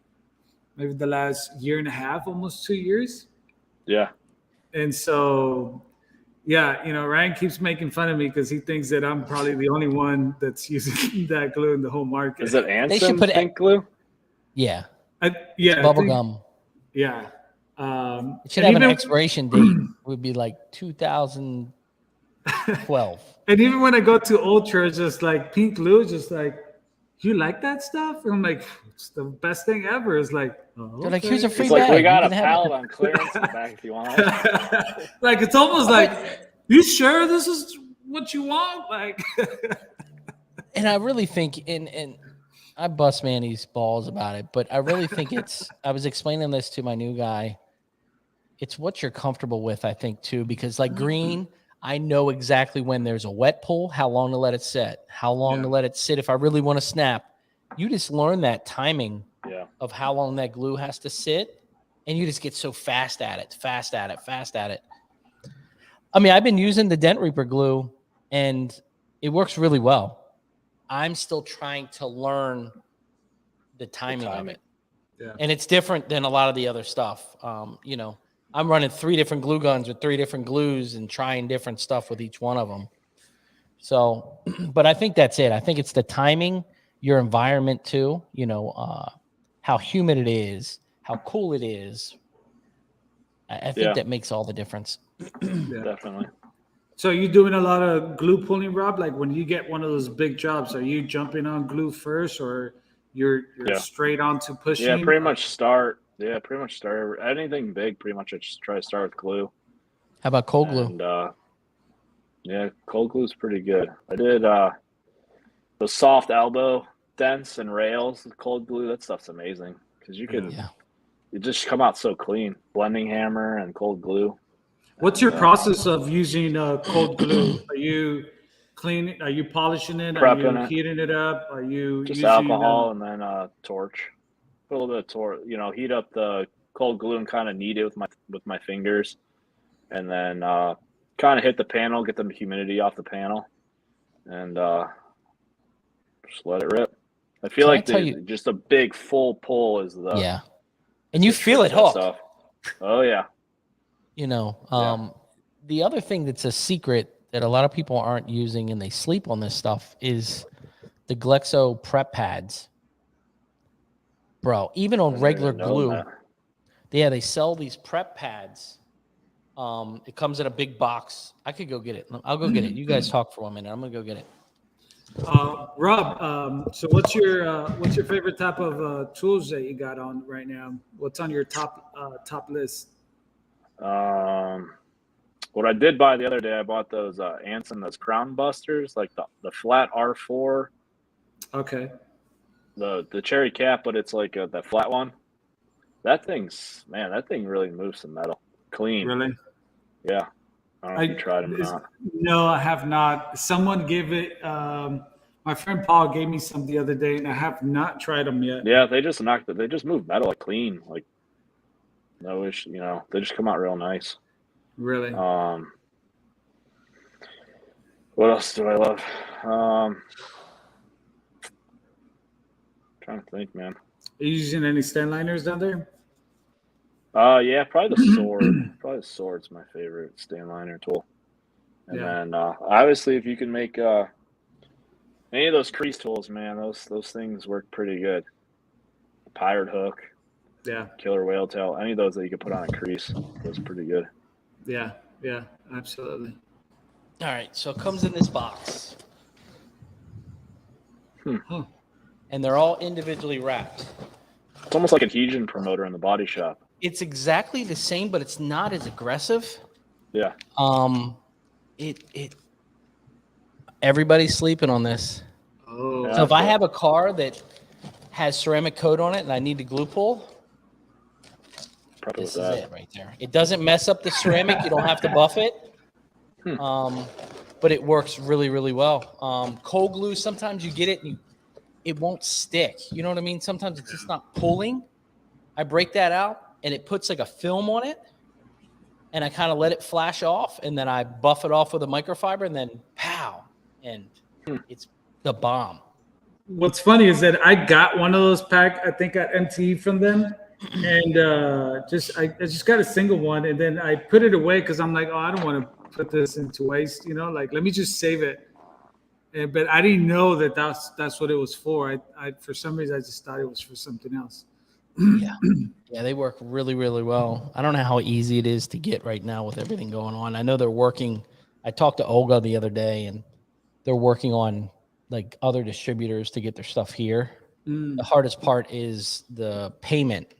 maybe the last year and a half, almost 2 years. Yeah. And so, Ryan keeps making fun of me because he thinks that I'm probably the only one that's using that glue in the whole market. Is it Anson They should put pink glue? Yeah. Bubble gum. Yeah. It should have an expiration date. It would be like 2012. And even when I go to Ultra, it's just like pink glue, just like, you like that stuff? And I'm like, it's the best thing ever. It's like, They're like, here's a free It's like bag. we got You a can have pallet it. on clearance in the back if you want. Like, it's almost like, you sure this is what you want? Like, And I really think, and I bust Manny's balls about it, but I really think I was explaining this to my new guy. It's what you're comfortable with, I think, too, because like green, I know exactly when there's a wet pull, how long to let it set, how long to let it sit. If I really want to snap, you just learn that timing of how long that glue has to sit, and you just get so fast at it. I mean, I've been using the Dent Reaper glue, and it works really well. I'm still trying to learn the timing of it. Yeah. And it's different than a lot of the other stuff. I'm running 3 different glue guns with 3 different glues and trying different stuff with each one of them. So, but I think that's it. I think it's the timing, your environment too, you know, how humid it is, how cool it is. I think that makes all the difference. Definitely. So you're doing a lot of glue pulling, Rob? Like when you get one of those big jobs, are you jumping on glue first, or you're straight on to pushing? Yeah, pretty much start. Yeah, pretty much start. Anything big, pretty much I just try to start with glue. How about cold glue? And, yeah, cold glue is pretty good. I did the soft elbow dents and rails with cold glue. That stuff's amazing because you can it just come out so clean. Blending hammer and cold glue. What's your process of using cold glue? Are you cleaning? Are you polishing it? Prepping are you heating it up? Are you just using, alcohol and then torch? Put a little bit of torch. You know, heat up the cold glue and kind of knead it with my fingers, and then kind of hit the panel, get the humidity off the panel, and just let it rip. I feel like just a big full pull is the and you feel it hook. Stuff. Oh yeah. You know, the other thing that's a secret that a lot of people aren't using and they sleep on this stuff is the Glexo prep pads. Bro, even on regular glue, they sell these prep pads. It comes in a big box. I could go get it. I'll go get it. You guys talk for 1 minute. I'm gonna go get it. Rob, so what's your favorite type of tools that you got on right now? What's on your top list? What I did buy the other day, I bought those Anson, those crown busters, like the flat R4. Okay. The cherry cap, but it's like that flat one. That thing really moves some metal clean. Really? Yeah. I don't know if you tried them or not. No, I have not. Someone gave it. My friend Paul gave me some the other day, and I have not tried them yet. Yeah, they just knocked it. They just move metal like clean, like no issue. You know, they just come out real nice. Really. What else do I love? Trying to think, man. Are you using any stand liners down there? Yeah, probably the sword. Probably the sword's my favorite stand liner tool. And then obviously, if you can make any of those crease tools, man, those things work pretty good. Pirate hook, killer whale tail, any of those that you can put on a crease, goes pretty good. Yeah, absolutely. All right, so it comes in this box. And they're all individually wrapped. It's almost like an adhesion promoter in the body shop. It's exactly the same, but it's not as aggressive. Yeah. Everybody's sleeping on this. Oh. So if I have a car that has ceramic coat on it and I need to glue pull, this is it right there. It doesn't mess up the ceramic. You don't have to buff it. But it works really, really well. Cold glue, sometimes you get it and it won't stick. You know what I mean? Sometimes it's just not pulling. I break that out and it puts like a film on it. And I kind of let it flash off. And then I buff it off with a microfiber and then pow. And it's the bomb. What's funny is that I got one of those pack, I think at MTE from them. And I just got a single one. And then I put it away because I'm like, oh, I don't want to put this into waste, you know, like let me just save it. But I didn't know that that's what it was for. I for some reason I just thought it was for something else. Yeah, they work really, really well. I don't know how easy it is to get right now with everything going on. I know they're working. I talked to Olga the other day, and they're working on like other distributors to get their stuff here. The hardest part is the payment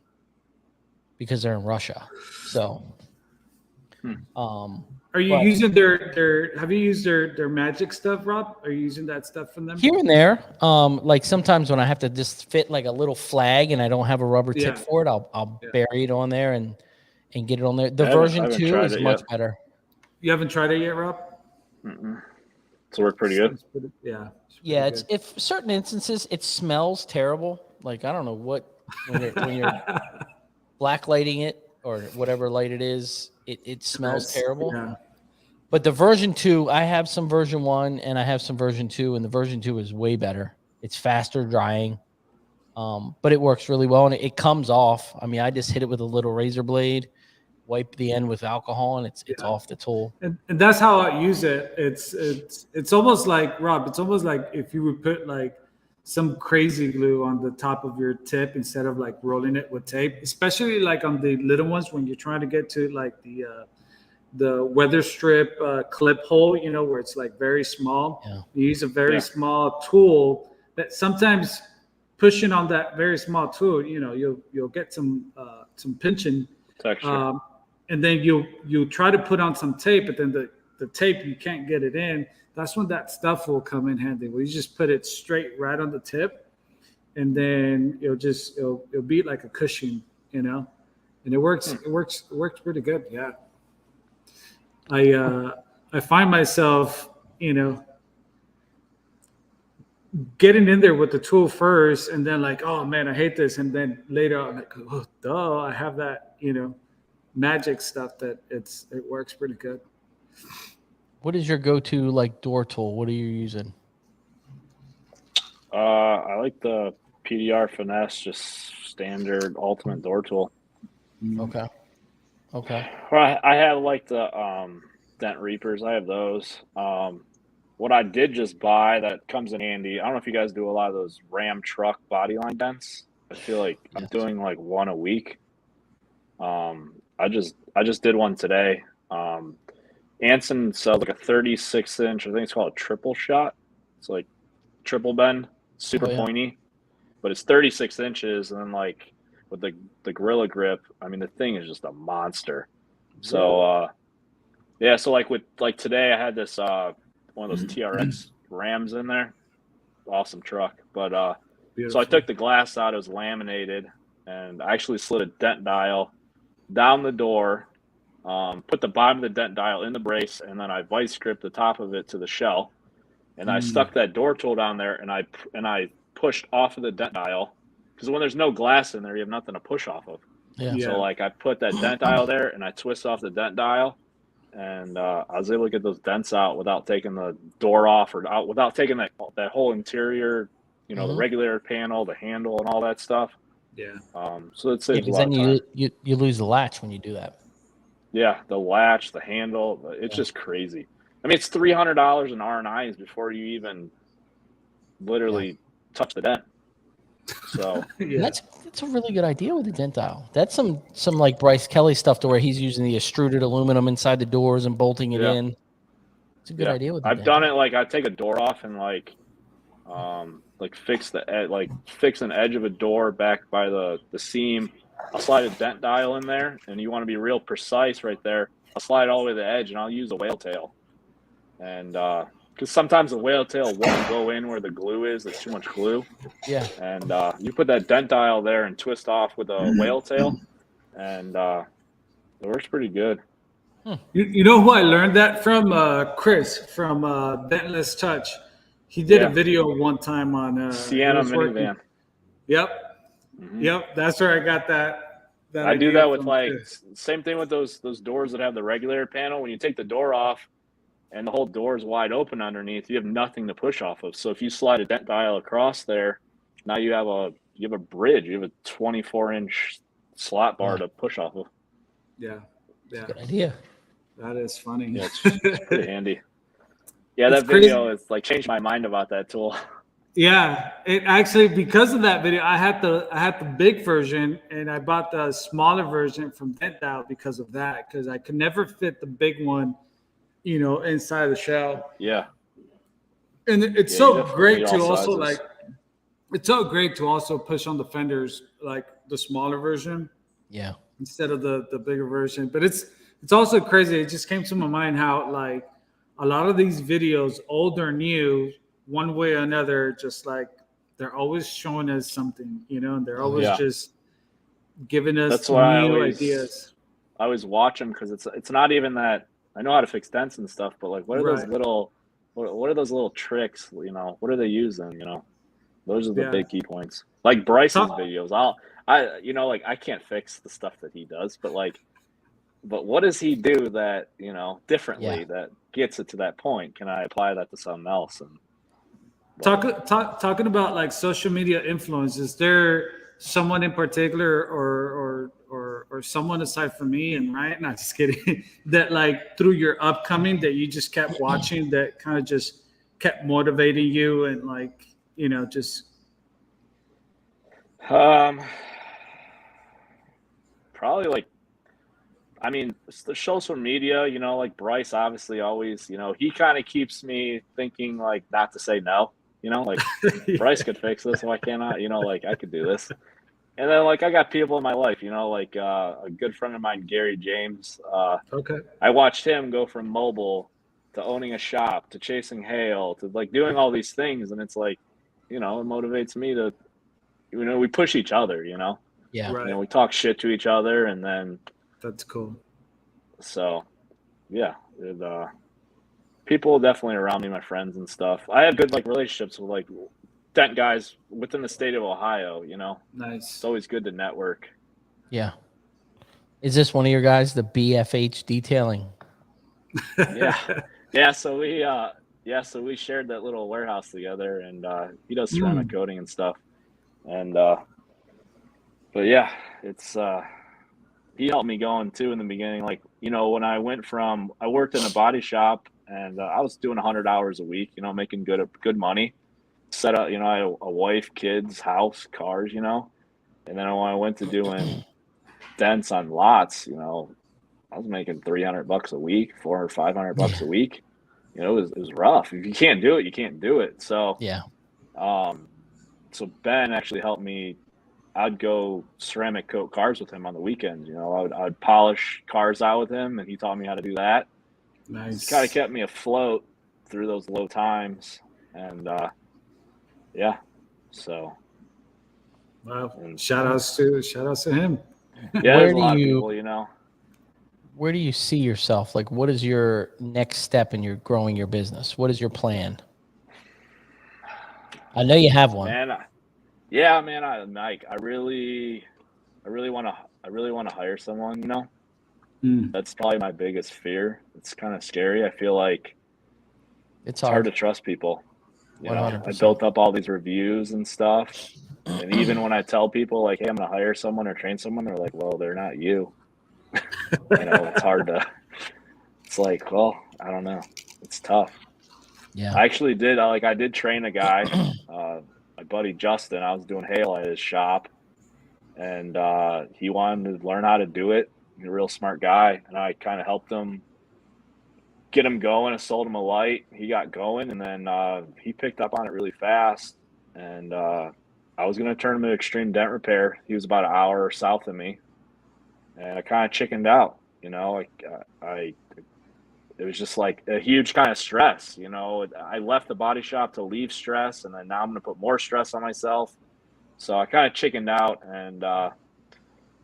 because they're in Russia. So, are you using their? Have you used their magic stuff, Rob? Are you using that stuff from them? Here and there, like sometimes when I have to just fit like a little flag and I don't have a rubber tip for it, I'll bury it on there and get it on there. The version 2 is much better. You haven't tried it yet, Rob? It's worked pretty good. Yeah. It's if certain instances it smells terrible. Like I don't know what when you're black lighting it or whatever light it is. It smells terrible. Yeah. But the version 2, I have some version 1 and I have some version 2, and the version 2 is way better. It's faster drying, but it works really well and it comes off. I mean, I just hit it with a little razor blade, wipe the end with alcohol, and it's off the tool. And that's how I use it. It's almost like, Rob, it's almost like if you would put like some crazy glue on the top of your tip instead of like rolling it with tape, especially like on the little ones when you're trying to get to like the weather strip clip hole, you know, where it's like very small. Yeah. You use a very small tool that sometimes pushing on that very small tool, you know, you'll get some pinching texture. And then you try to put on some tape, but then the tape, you can't get it in. That's when that stuff will come in handy. Where you just put it straight right on the tip, and then it'll be like a cushion, you know, and it works pretty good. Yeah. I find myself, you know, getting in there with the tool first, and then like, oh man, I hate this, and then later I'm like, oh duh, I have that, you know, magic stuff that it works pretty good. What is your go-to like door tool? What are you using? I like the PDR Finesse, just standard ultimate door tool. Okay. I have like the Dent Reapers. I have those. What I did just buy that comes in handy, I don't know if you guys do a lot of those Ram truck bodyline dents. I feel like I'm doing like one a week. I just did one today. Anson sells like a 36-inch, I think it's called a triple shot. It's like triple bend, super pointy, but it's 36 inches. And then like with the Gorilla Grip, I mean, the thing is just a monster. So, so like today I had this, one of those TRX Rams in there. Awesome truck. But, so I took the glass out, it was laminated, and I actually slid a dent dial down the door, put the bottom of the dent dial in the brace, and then I vice gripped the top of it to the shell, and I stuck that door tool down there, and I pushed off of the dent dial, because when there's no glass in there, you have nothing to push off of. So like I put that dent dial there, and I twist off the dent dial, and I was able to get those dents out without taking the door off, or without taking that whole interior, you know, the regulator panel, the handle, and all that stuff. So it saves a lot of time. You lose the latch when you do that. Yeah, the latch, the handle, it's just crazy. I mean, it's $300 in R&Is before you even literally touch the dent. So that's a really good idea with the dent dial. That's some like Bryce Kelly stuff to where he's using the extruded aluminum inside the doors and bolting it in. It's a good idea with the I've done it like I take a door off and like fix an edge of a door back by the seam. I'll slide a dent dial in there, and you want to be real precise right there. I'll slide it all the way to the edge, and I'll use a whale tail. And because sometimes the whale tail won't go in where the glue is. There's too much glue. Yeah. And you put that dent dial there and twist off with a whale tail, and it works pretty good. You know who I learned that from? Chris from Dentless Touch. He did a video one time on Sienna minivan. Yep. Yep, that's where I got that I do that with like same thing with those doors that have the regulator panel. When you take the door off and the whole door is wide open underneath, you have nothing to push off of. So if you slide a dent dial across there, now you have a bridge. You have a 24-inch slot bar to push off of. Yeah. Good idea. That is funny. Yeah, it's pretty handy. Yeah, that video is like changed my mind about that tool. Yeah, it actually, because of that video, I had the big version, and I bought the smaller version from Dent Dial because of that, because I could never fit the big one, you know, inside the shell. Yeah. And it's so great to also it's so great to also push on the fenders like the smaller version. Yeah. Instead of the bigger version. But it's also crazy. It just came to my mind how like a lot of these videos, old or new, one way or another, just like they're always showing us something, you know, and they're always just giving us new ideas. I always watch them because it's not even that I know how to fix dents and stuff, but like what are those little tricks, you know, what are they using, you know? Those are the big key points. Like Bryce's videos, I can't fix the stuff that he does, but what does he do that, you know, differently that gets it to that point? Can I apply that to something else? And talking about like social media influence, is there someone in particular or or someone aside from me and Ryan, not just kidding, that like through your upcoming that you just kept watching that kind of just kept motivating you and like, just. Probably like, I mean, it's the social media, like Bryce obviously always, he kind of keeps me thinking like not to say no, like Bryce could fix this. Why can't I? Like I could do this. And then like I got people in my life, like a good friend of mine, Gary James. Okay. I watched him go from mobile to owning a shop to chasing hail to like doing all these things. And it's like, it motivates me to, we push each other, Yeah. Right. we talk shit to each other and then. That's cool. So, yeah, people definitely around me, my friends and stuff. I have good like relationships with like dent guys within the state of Ohio. Nice. It's always good to network. Yeah. Is this one of your guys, the BFH Detailing? Yeah. So we shared that little warehouse together, and he does ceramic coating and stuff. And but yeah, it's. He helped me going too in the beginning. Like, when I worked in a body shop and I was doing 100 hours a week, making good money, set up, I had a wife, kids, house, cars, and then when I went to doing dents on lots, I was making $300 a week, $400 or $500 a week. It was rough. If you can't do it, you can't do it. So, yeah. So Ben actually helped me. I'd go ceramic coat cars with him on the weekends. I'd polish cars out with him, and he taught me how to do that. Nice. It's kind of kept me afloat through those low times, and yeah. So, wow! Shout outs to him. Yeah, there's a lot of people. Where do you see yourself? Like, what is your next step in your growing your business? What is your plan? I know you have one. Yeah, man. I really want to hire someone. That's probably my biggest fear. It's kind of scary. I feel like it's hard to trust people. 100%. I built up all these reviews and stuff, and even when I tell people like, "Hey, I'm gonna hire someone or train someone," they're like, "Well, they're not you." It's hard to. It's like, well, I don't know. It's tough. Yeah. I actually did. I did train a guy. My buddy Justin, I was doing hail at his shop, and he wanted to learn how to do it. He's a real smart guy, and I kind of helped him get him going. I sold him a light. He got going, and then he picked up on it really fast. And I was going to turn him to extreme dent repair. He was about an hour south of me, and I kind of chickened out. It was just like a huge kind of stress. I left the body shop to leave stress, and then now I'm going to put more stress on myself. So I kind of chickened out, and I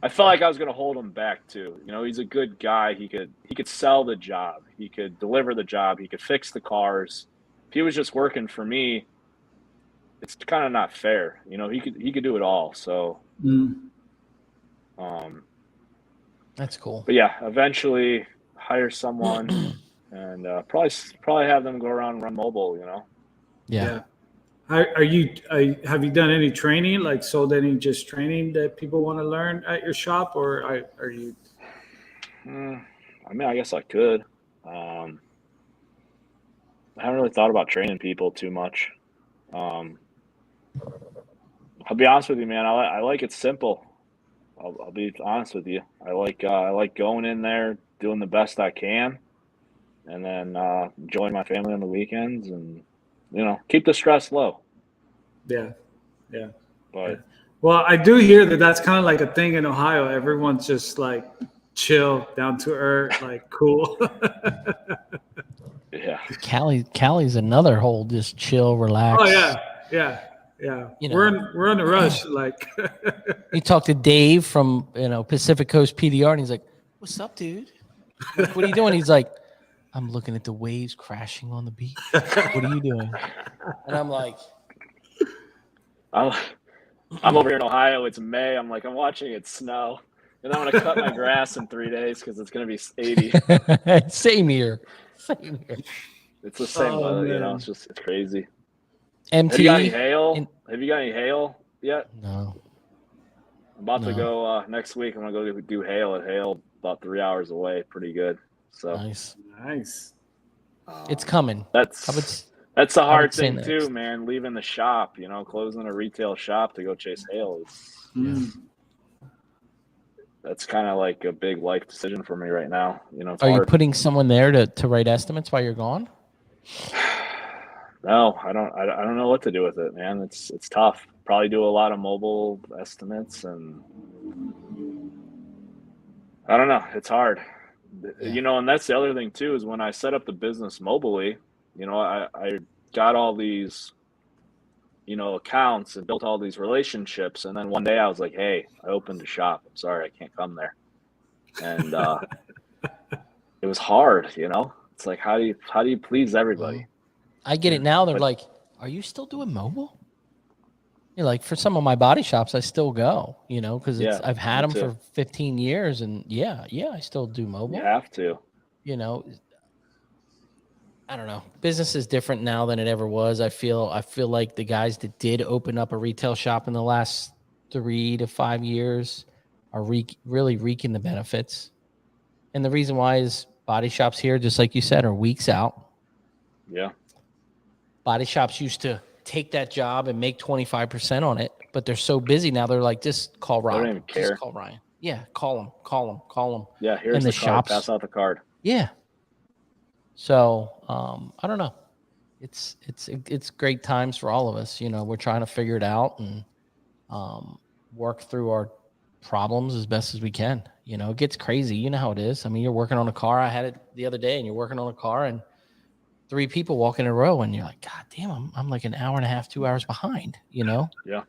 felt like I was going to hold him back too. He's a good guy. He could sell the job. He could deliver the job. He could fix the cars. If he was just working for me, it's kind of not fair. He could do it all. So, that's cool. But yeah, eventually hire someone. And probably have them go around and run mobile, Yeah. Have you done any training, like sold any just training that people want to learn at your shop, or are you? I mean, I guess I could. I haven't really thought about training people too much. I'll be honest with you, man. I like it simple. I'll be honest with you. I like going in there, doing the best I can. And then join my family on the weekends and, keep the stress low. Yeah. But well, I do hear that that's kind of like a thing in Ohio. Everyone's just like chill, down to earth, like cool. Yeah. Cali's another whole just chill, relax. Oh yeah. We're in a rush. Like you talk to Dave from Pacific Coast PDR, and he's like, "What's up, dude? Like, what are you doing?" He's like, "I'm looking at the waves crashing on the beach. What are you doing?" And I'm like, I'm over here in Ohio. It's May. I'm watching it snow. And I'm going to cut my grass in 3 days because it's going to be 80. Same here. It's the same weather, it's about to go next week. I'm gonna go do Hale at Hale, about 3 hours away. Pretty good. So nice. It's coming. That's the hard thing too, man. Leaving the shop, closing a retail shop to go chase Hale is. That's kind of like a big life decision for me right now. It's Are hard. you putting someone there to write estimates while you're gone? No, I don't know what to do with it, man. It's tough. Probably do a lot of mobile estimates, and I don't know. It's hard, and that's the other thing too, is when I set up the business mobily, I got all these, accounts and built all these relationships. And then one day I was like, hey, I opened a shop. I'm sorry, I can't come there. And it was hard, It's like, how do you please everybody? I get it now. They're like, are you still doing mobile? You're like, for some of my body shops, I still go, because I've had them for 15 years. And I still do mobile. You have to. I don't know. Business is different now than it ever was. I feel like the guys that did open up a retail shop in the last 3 to 5 years are really reaping the benefits. And the reason why is body shops here, just like you said, are weeks out. Yeah. Body shops used to take that job and make 25% on it, but they're so busy now. They're like, just call Rob. They don't even care. Just call Ryan. Yeah, call him. Yeah, here's the card. Pass out the card. Yeah. So I don't know. It's great times for all of us. We're trying to figure it out and work through our problems as best as we can. It gets crazy. You know how it is. I mean, you're working on a car. I had it the other day, and you're working on a car, and 3 people walk in a row, and you're like, God damn, I'm like an hour and a half, 2 hours behind. Yeah. Yeah,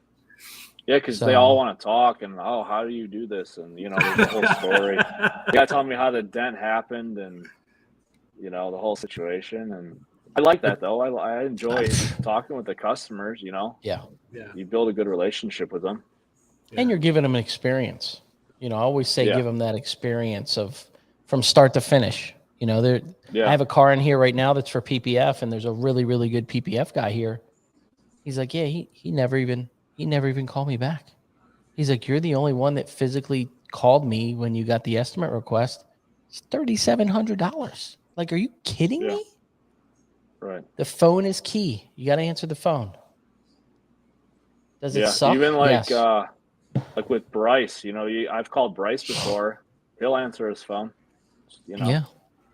because they all want to talk, and how do you do this? And there's the whole story. You gotta tell me how the dent happened, and the whole situation. And I like that though. I enjoy talking with the customers. Yeah. You build a good relationship with them, and you're giving them an experience. I always say give them that experience from start to finish. I have a car in here right now that's for PPF, and there's a really, really good PPF guy here. He's like, he never even called me back. He's like, you're the only one that physically called me when you got the estimate request. It's $3,700. Like, are you kidding me? Right. The phone is key. You got to answer the phone. Does it suck? Even like with Bryce, I've called Bryce before. He'll answer his phone. Yeah.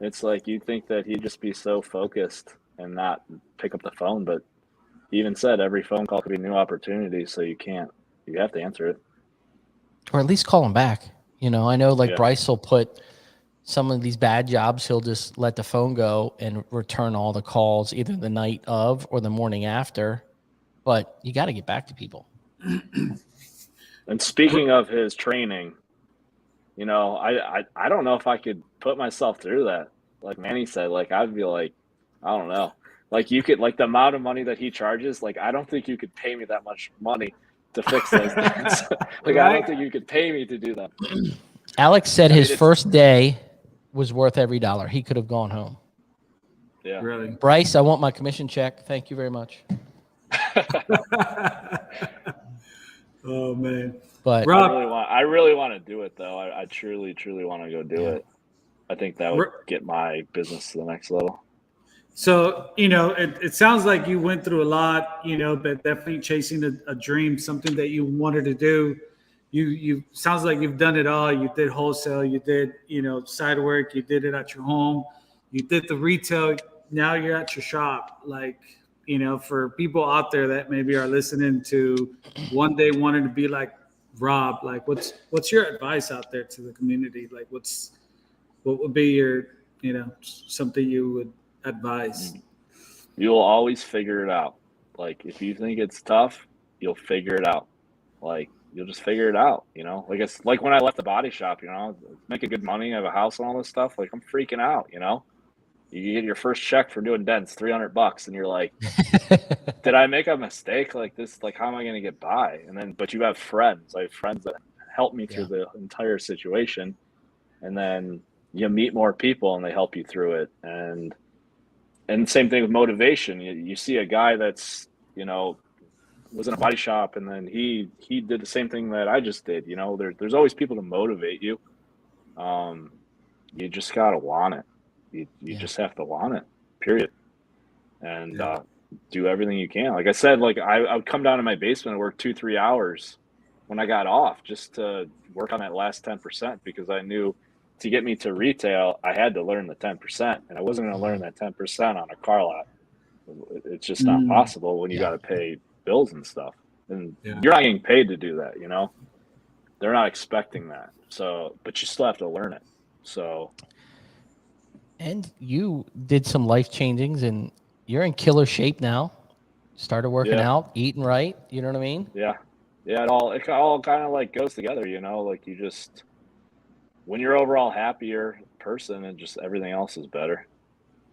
It's like you think that he'd just be so focused and not pick up the phone, but he even said every phone call could be a new opportunity, so you have to answer it. Or at least call him back. I know Bryce will put some of these bad jobs, he'll just let the phone go and return all the calls either the night of or the morning after. But you got to get back to people. And speaking of his training, I don't know if I could put myself through that. Like Manny said, I'd be like, I don't know. You could, the amount of money that he charges, I don't think you could pay me that much money to fix those things. I don't think you could pay me to do that. Alex said his first day was worth every dollar. He could have gone home. Yeah. Really? Bryce, I want my commission check. Thank you very much. Oh man. But Rob, I really want to do it though. I truly want to go do it. I think that would get my business to the next level. So, it sounds like you went through a lot, but definitely chasing a dream, something that you wanted to do. You sounds like you've done it all. You did wholesale, you did, side work, you did it at your home, you did the retail. Now you're at your shop. For people out there that maybe are listening to one day wanting to be like Rob, what's your advice out there to the community? What would be your, something you would advise? You'll always figure it out. If you think it's tough, you'll figure it out. You'll just figure it out, it's like when I left the body shop, making good money, have a house and all this stuff. I'm freaking out, you get your first check for doing dents, $300, and you're like, did I make a mistake like this? How am I going to get by? But you have friends. I have friends that help me through the entire situation. And then you meet more people and they help you through it. And same thing with motivation. You see a guy that's, was in a body shop, and then he did the same thing that I just did. You know, there's always people to motivate you. You just gotta want it. You just have to want it, period. And do everything you can. Like I said, like I would come down to my basement and work 2-3 hours when I got off just to work on that last 10%, because I knew to get me to retail, I had to learn the 10%, and I wasn't going to learn that 10% on a car lot. It's just not possible when you got to pay bills and stuff, and you're not getting paid to do that. You know, they're not expecting that. So, but you still have to learn it. So, and you did some life changings, and you're in killer shape now. Started working out, eating right. You know what I mean? Yeah. It all kind of like goes together, you know, like you just, when you're overall happier person, and just everything else is better.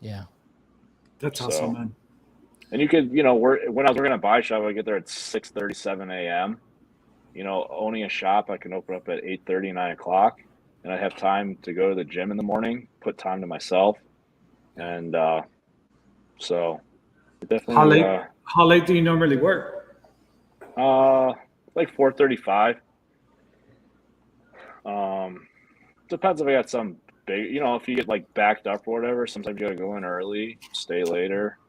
Yeah. That's awesome, man. And you could, you know, when I was working at a body shop, I get there at 6:30, 7 a.m. You know, owning a shop, I can open up at 8:30, 9 o'clock, and I have time to go to the gym in the morning, put time to myself. And so definitely. How late do you normally work? Like 4:35. Depends if I got some big, you know, if you get like backed up or whatever, sometimes you gotta go in early, stay later.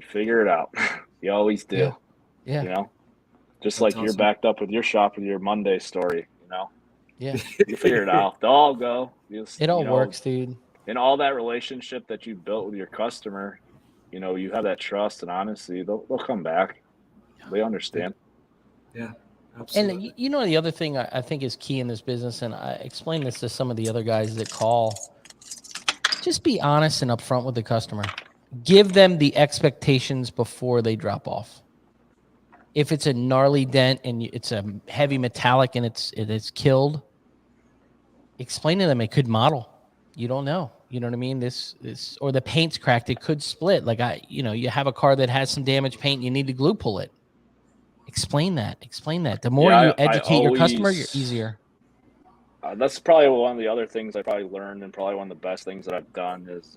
Figure it out. You always do. Yeah. You know, just That's like awesome. you're backed up with your shop with your Monday story, you know. Yeah. You figure it out. They'll all go. It all works, dude. And all that relationship that you built with your customer, you know, you have that trust and honesty, they'll come back. They understand. Yeah, absolutely. And you know, the other thing I think is key in this business, and I explain this to some of the other guys that call, just be honest and upfront with the customer. Give them the expectations before they drop off. If it's a gnarly dent and it's a heavy metallic and it's killed, explain to them it could model. You don't know. You know what I mean? This or the paint's cracked, it could split. Like you have a car that has some damaged paint, you need to glue pull it. Explain that. The more you educate your customer, you're easier. That's probably one of the other things I probably learned, and probably one of the best things that I've done is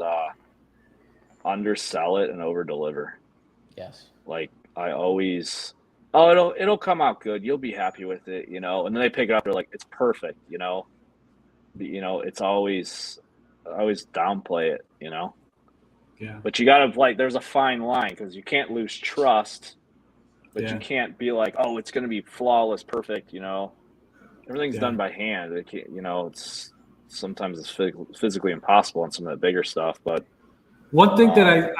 undersell it and over deliver. Yes. Like I always, it'll come out good. You'll be happy with it, you know. And then they pick it up, they're like, it's perfect, you know. It's always downplay it, you know. Yeah. But you gotta there's a fine line, because you can't lose trust. But you can't be like, oh, it's going to be flawless, perfect, you know. Everything's done by hand. It can't, you know, sometimes it's physically impossible on some of the bigger stuff. But one thing that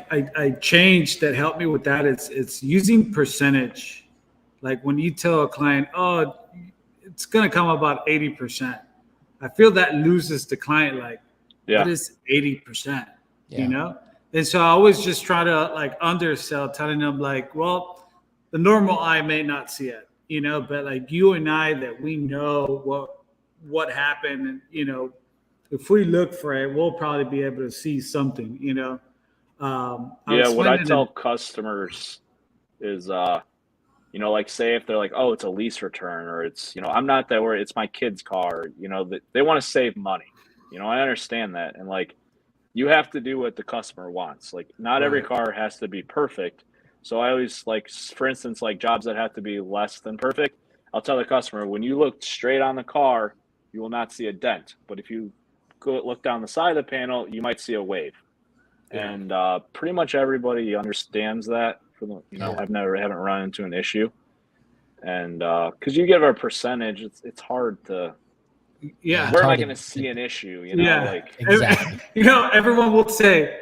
I changed that helped me with that is it's using percentage. Like when you tell a client, oh, it's going to come about 80%. I feel that loses the client. Like, what is 80%? You know? And so I always just try to like undersell, telling them like, well, the normal eye may not see it, you know, but like you and I, that we know what happened, and you know, if we look for it, we'll probably be able to see something, you know. What I tell customers is, you know, like say if they're like, oh, it's a lease return, or it's, you know, I'm not that worried, it's my kid's car, you know, that they want to save money. You know, I understand that, and like, you have to do what the customer wants. Like not every car has to be perfect. So I always like, for instance, like jobs that have to be less than perfect, I'll tell the customer, when you look straight on the car, you will not see a dent. But if you go look down the side of the panel, you might see a wave. Yeah. And pretty much everybody understands that. You know, I haven't run into an issue. And because you give a percentage, it's hard to. Yeah. Where am I going to see an issue? You know, like exactly. You know, everyone will say,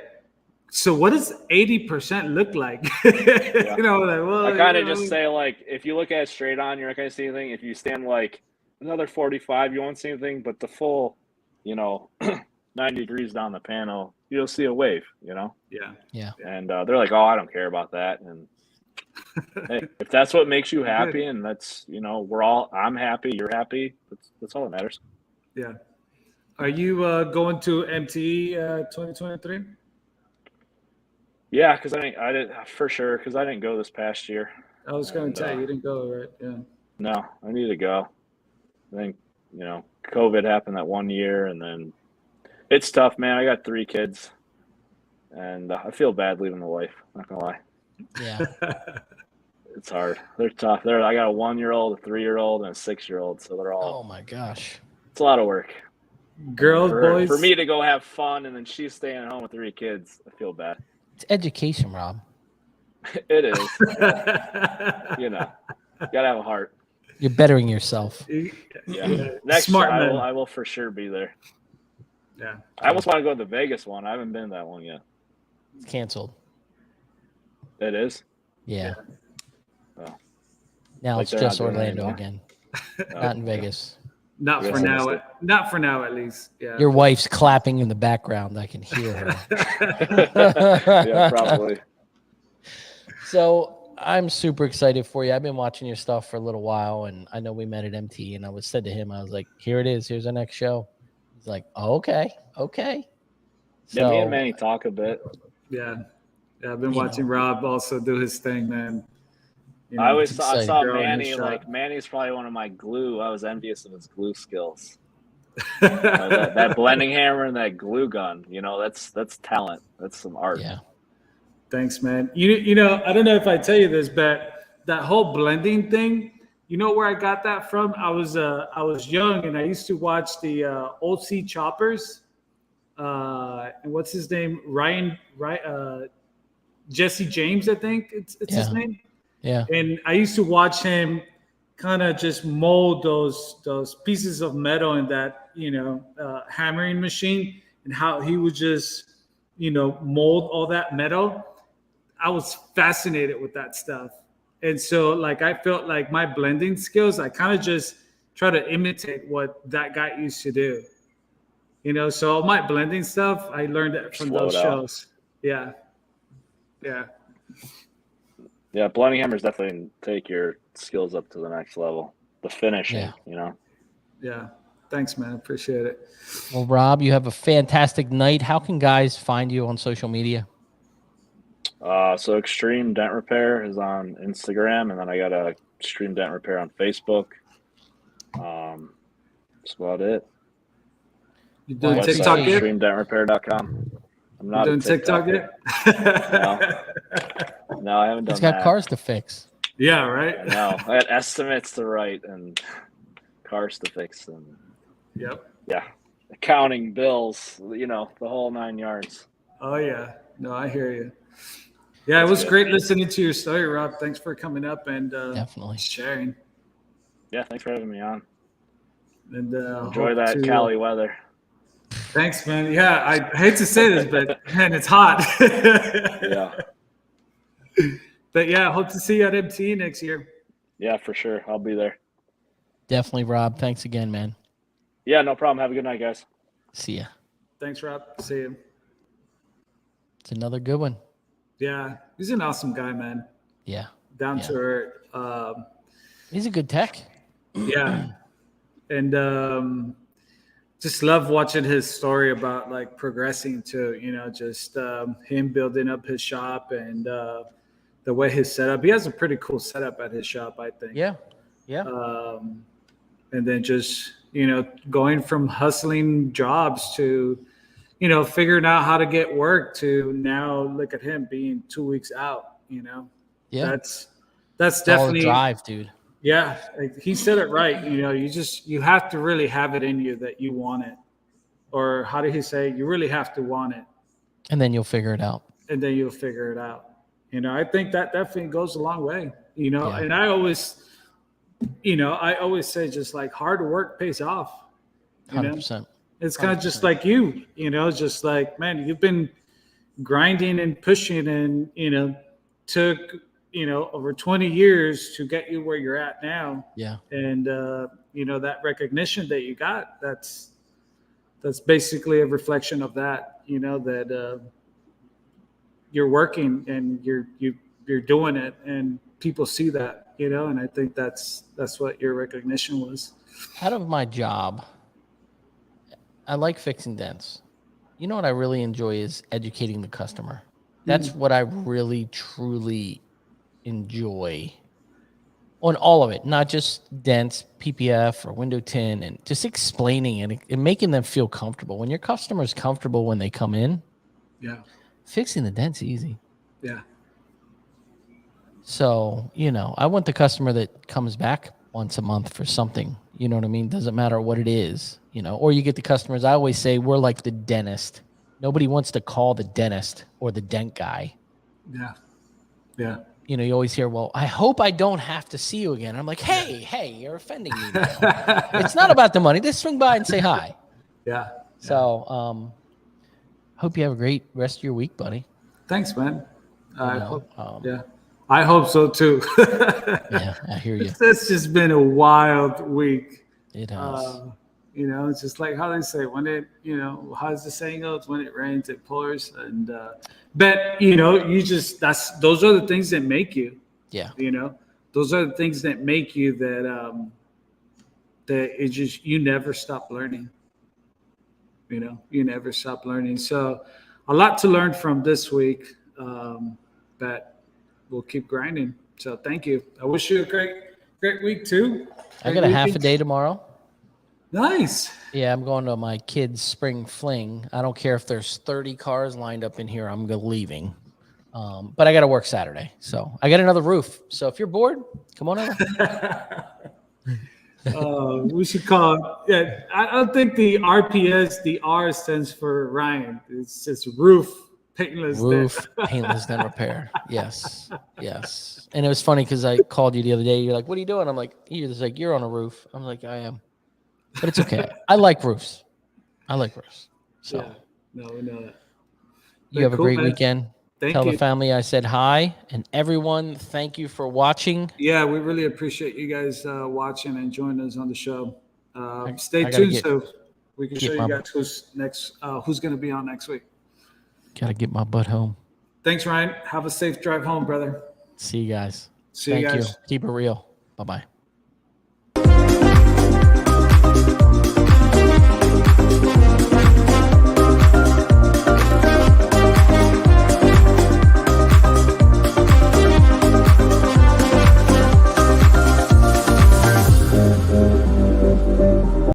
so what does 80% look like? You know, like, well, I kind of just say like, if you look at it straight on, you're not going to see anything. If you stand like another 45, you won't see anything. But the full, you know, 90 degrees down the panel, you'll see a wave. You know. Yeah. And they're like, oh, I don't care about that. And hey, if that's what makes you happy, and that's, you know, I'm happy, you're happy, that's all that matters. Yeah. Are you going to MTE 2023? Yeah, because I didn't for sure, because I didn't go this past year. I was going to tell you didn't go, right? Yeah. No, I need to go. I think, you know, COVID happened that 1 year, and then it's tough, man. I got 3 kids, and I feel bad leaving the wife, not gonna lie. Yeah. It's hard. They're tough. I got a 1-year-old, a 3-year-old, and a 6-year-old, so they're all. Oh my gosh. It's a lot of work. Girls, boys. For me to go have fun and then she's staying at home with 3 kids, I feel bad. It's education, Rob. It is. You know, gotta have a heart. You're bettering yourself. Yeah. Next Smart year, man. I will for sure be there. Yeah. I almost want to go to the Vegas one. I haven't been to that one yet. It's canceled. It is? Yeah. Oh. Now Like it's they're just not doing it Orlando anymore? again. Oh, Not in okay. Vegas. Not Yes, for I now. missed Not for now, at least. Yeah. Your wife's clapping in the background. I can hear her. Yeah, probably. So I'm super excited for you. I've been watching your stuff for a little while, and I know we met at MT, and I said to him, I was like, here it is. Here's our next show. He's like, oh, okay. Yeah, me and So, Manny talk a bit. Yeah. I've been You watching Rob also do his thing, man. You I always exciting. I saw Girl in his Manny, shop. like, Manny's probably one of my glue. I was envious of his glue skills. That blending hammer and that glue gun, that's talent. That's some art. Yeah. Thanks, man. You know, I don't know if I tell you this, but that whole blending thing, you know where I got that from? I was young and I used to watch the Old Sea Choppers. And what's his name? Jesse James, I think it's his name. Yeah. And I used to watch him kind of just mold those pieces of metal in that, hammering machine, and how he would just, mold all that metal. I was fascinated with that stuff. And so like, I felt like my blending skills, I kind of just try to imitate what that guy used to do. So all my blending stuff, I learned it from those shows. Yeah. Yeah, blending hammers definitely take your skills up to the next level. The finishing, Yeah. Thanks, man. Appreciate it. Well, Rob, you have a fantastic night. How can guys find you on social media? So Extreme Dent Repair is on Instagram, and then I got a Extreme Dent Repair on Facebook. That's about it. You doing Website, TikTok yet? ExtremeDentRepair.com. I'm not doing a TikTok yet? No, I haven't done He's got that. cars to fix. Yeah, right? No, I had estimates to write and cars to fix and Yep. accounting, bills, the whole 9 yards. Oh, yeah. No, I hear you. Yeah, it was great listening to your story, Rob. Thanks for coming up and Definitely sharing. Yeah, thanks for having me on. And Enjoy that Cali weather. Thanks, man. Yeah, I hate to say this, but man, it's hot. Yeah. But yeah, hope to see you at MT next year. Yeah, for sure. I'll be there. Definitely, Rob. Thanks again, man. Yeah, no problem. Have a good night, guys. See ya. Thanks, Rob. See you. It's another good one. Yeah, he's an awesome guy, man. Yeah. Down to earth. He's a good tech. Yeah. And just love watching his story about like progressing to, just him building up his shop and the way his setup. He has a pretty cool setup at his shop, I think. Yeah. And then just, going from hustling jobs to, figuring out how to get work to now look at him being 2 weeks out, Yeah. That's It's all definitely the drive, dude. Yeah, like he said it right. You have to really have it in you that you want it. Or how did he say? You really have to want it. And then you'll figure it out. And then you'll figure it out. I think that definitely goes a long way, Yeah. and I always say just like hard work pays off. 100%. It's kind of just like you, just like, man, you've been grinding and pushing and, took, over 20 years to get you where you're at now. Yeah. And, that recognition that you got, that's basically a reflection of that, that you're working and you're doing it and people see that, and I think that's what your recognition was. Out of my job, I like fixing dents. You know what I really enjoy is educating the customer. That's what I really, truly enjoy on all of it, not just dents, PPF, or window tin, and just explaining it and making them feel comfortable. When your customer's comfortable when they come in, Yeah. fixing the dent's easy. Yeah. So, I want the customer that comes back once a month for something, you know what I mean? Doesn't matter what it is, or you get the customers. I always say we're like the dentist. Nobody wants to call the dentist or the dent guy. Yeah. Yeah. You always hear, well, I hope I don't have to see you again. I'm like, hey, you're offending me now. It's not about the money. Just swing by and say hi. Yeah. So, hope you have a great rest of your week, buddy. Thanks, man. I hope so too. Yeah, I hear you. It's just been a wild week. It has. It's just like how they say, how's the saying goes? When it rains, it pours. And but those are the things that make you. Yeah. Those are the things that make you that it just you never stop learning. You never stop learning. So a lot to learn from this week. But we'll keep grinding. So thank you. I wish you a great week too. I got a half a day tomorrow. Nice. Yeah, I'm going to my kids' spring fling. I don't care if there's 30 cars lined up in here. I'm leaving. But I got to work Saturday. So I got another roof. So if you're bored, come on over. We should call it. Yeah, I don't think the RPS, the R stands for Ryan. It's just roof. Paintless Paintless Dent Repair. Yes. And it was funny because I called you the other day. You're like, what are you doing? I'm like, you're on a roof. I'm like, I am. But it's okay. I like roofs. So yeah. No, we know that. You have a great weekend. Tell the family I said hi. And everyone, thank you for watching. Yeah, we really appreciate you guys watching and joining us on the show. Stay tuned so we can show you guys who's going to be on next week. Got to get my butt home. Thanks, Ryan. Have a safe drive home, brother. See you guys. Thank you. Keep it real. Bye-bye. We'll be right back.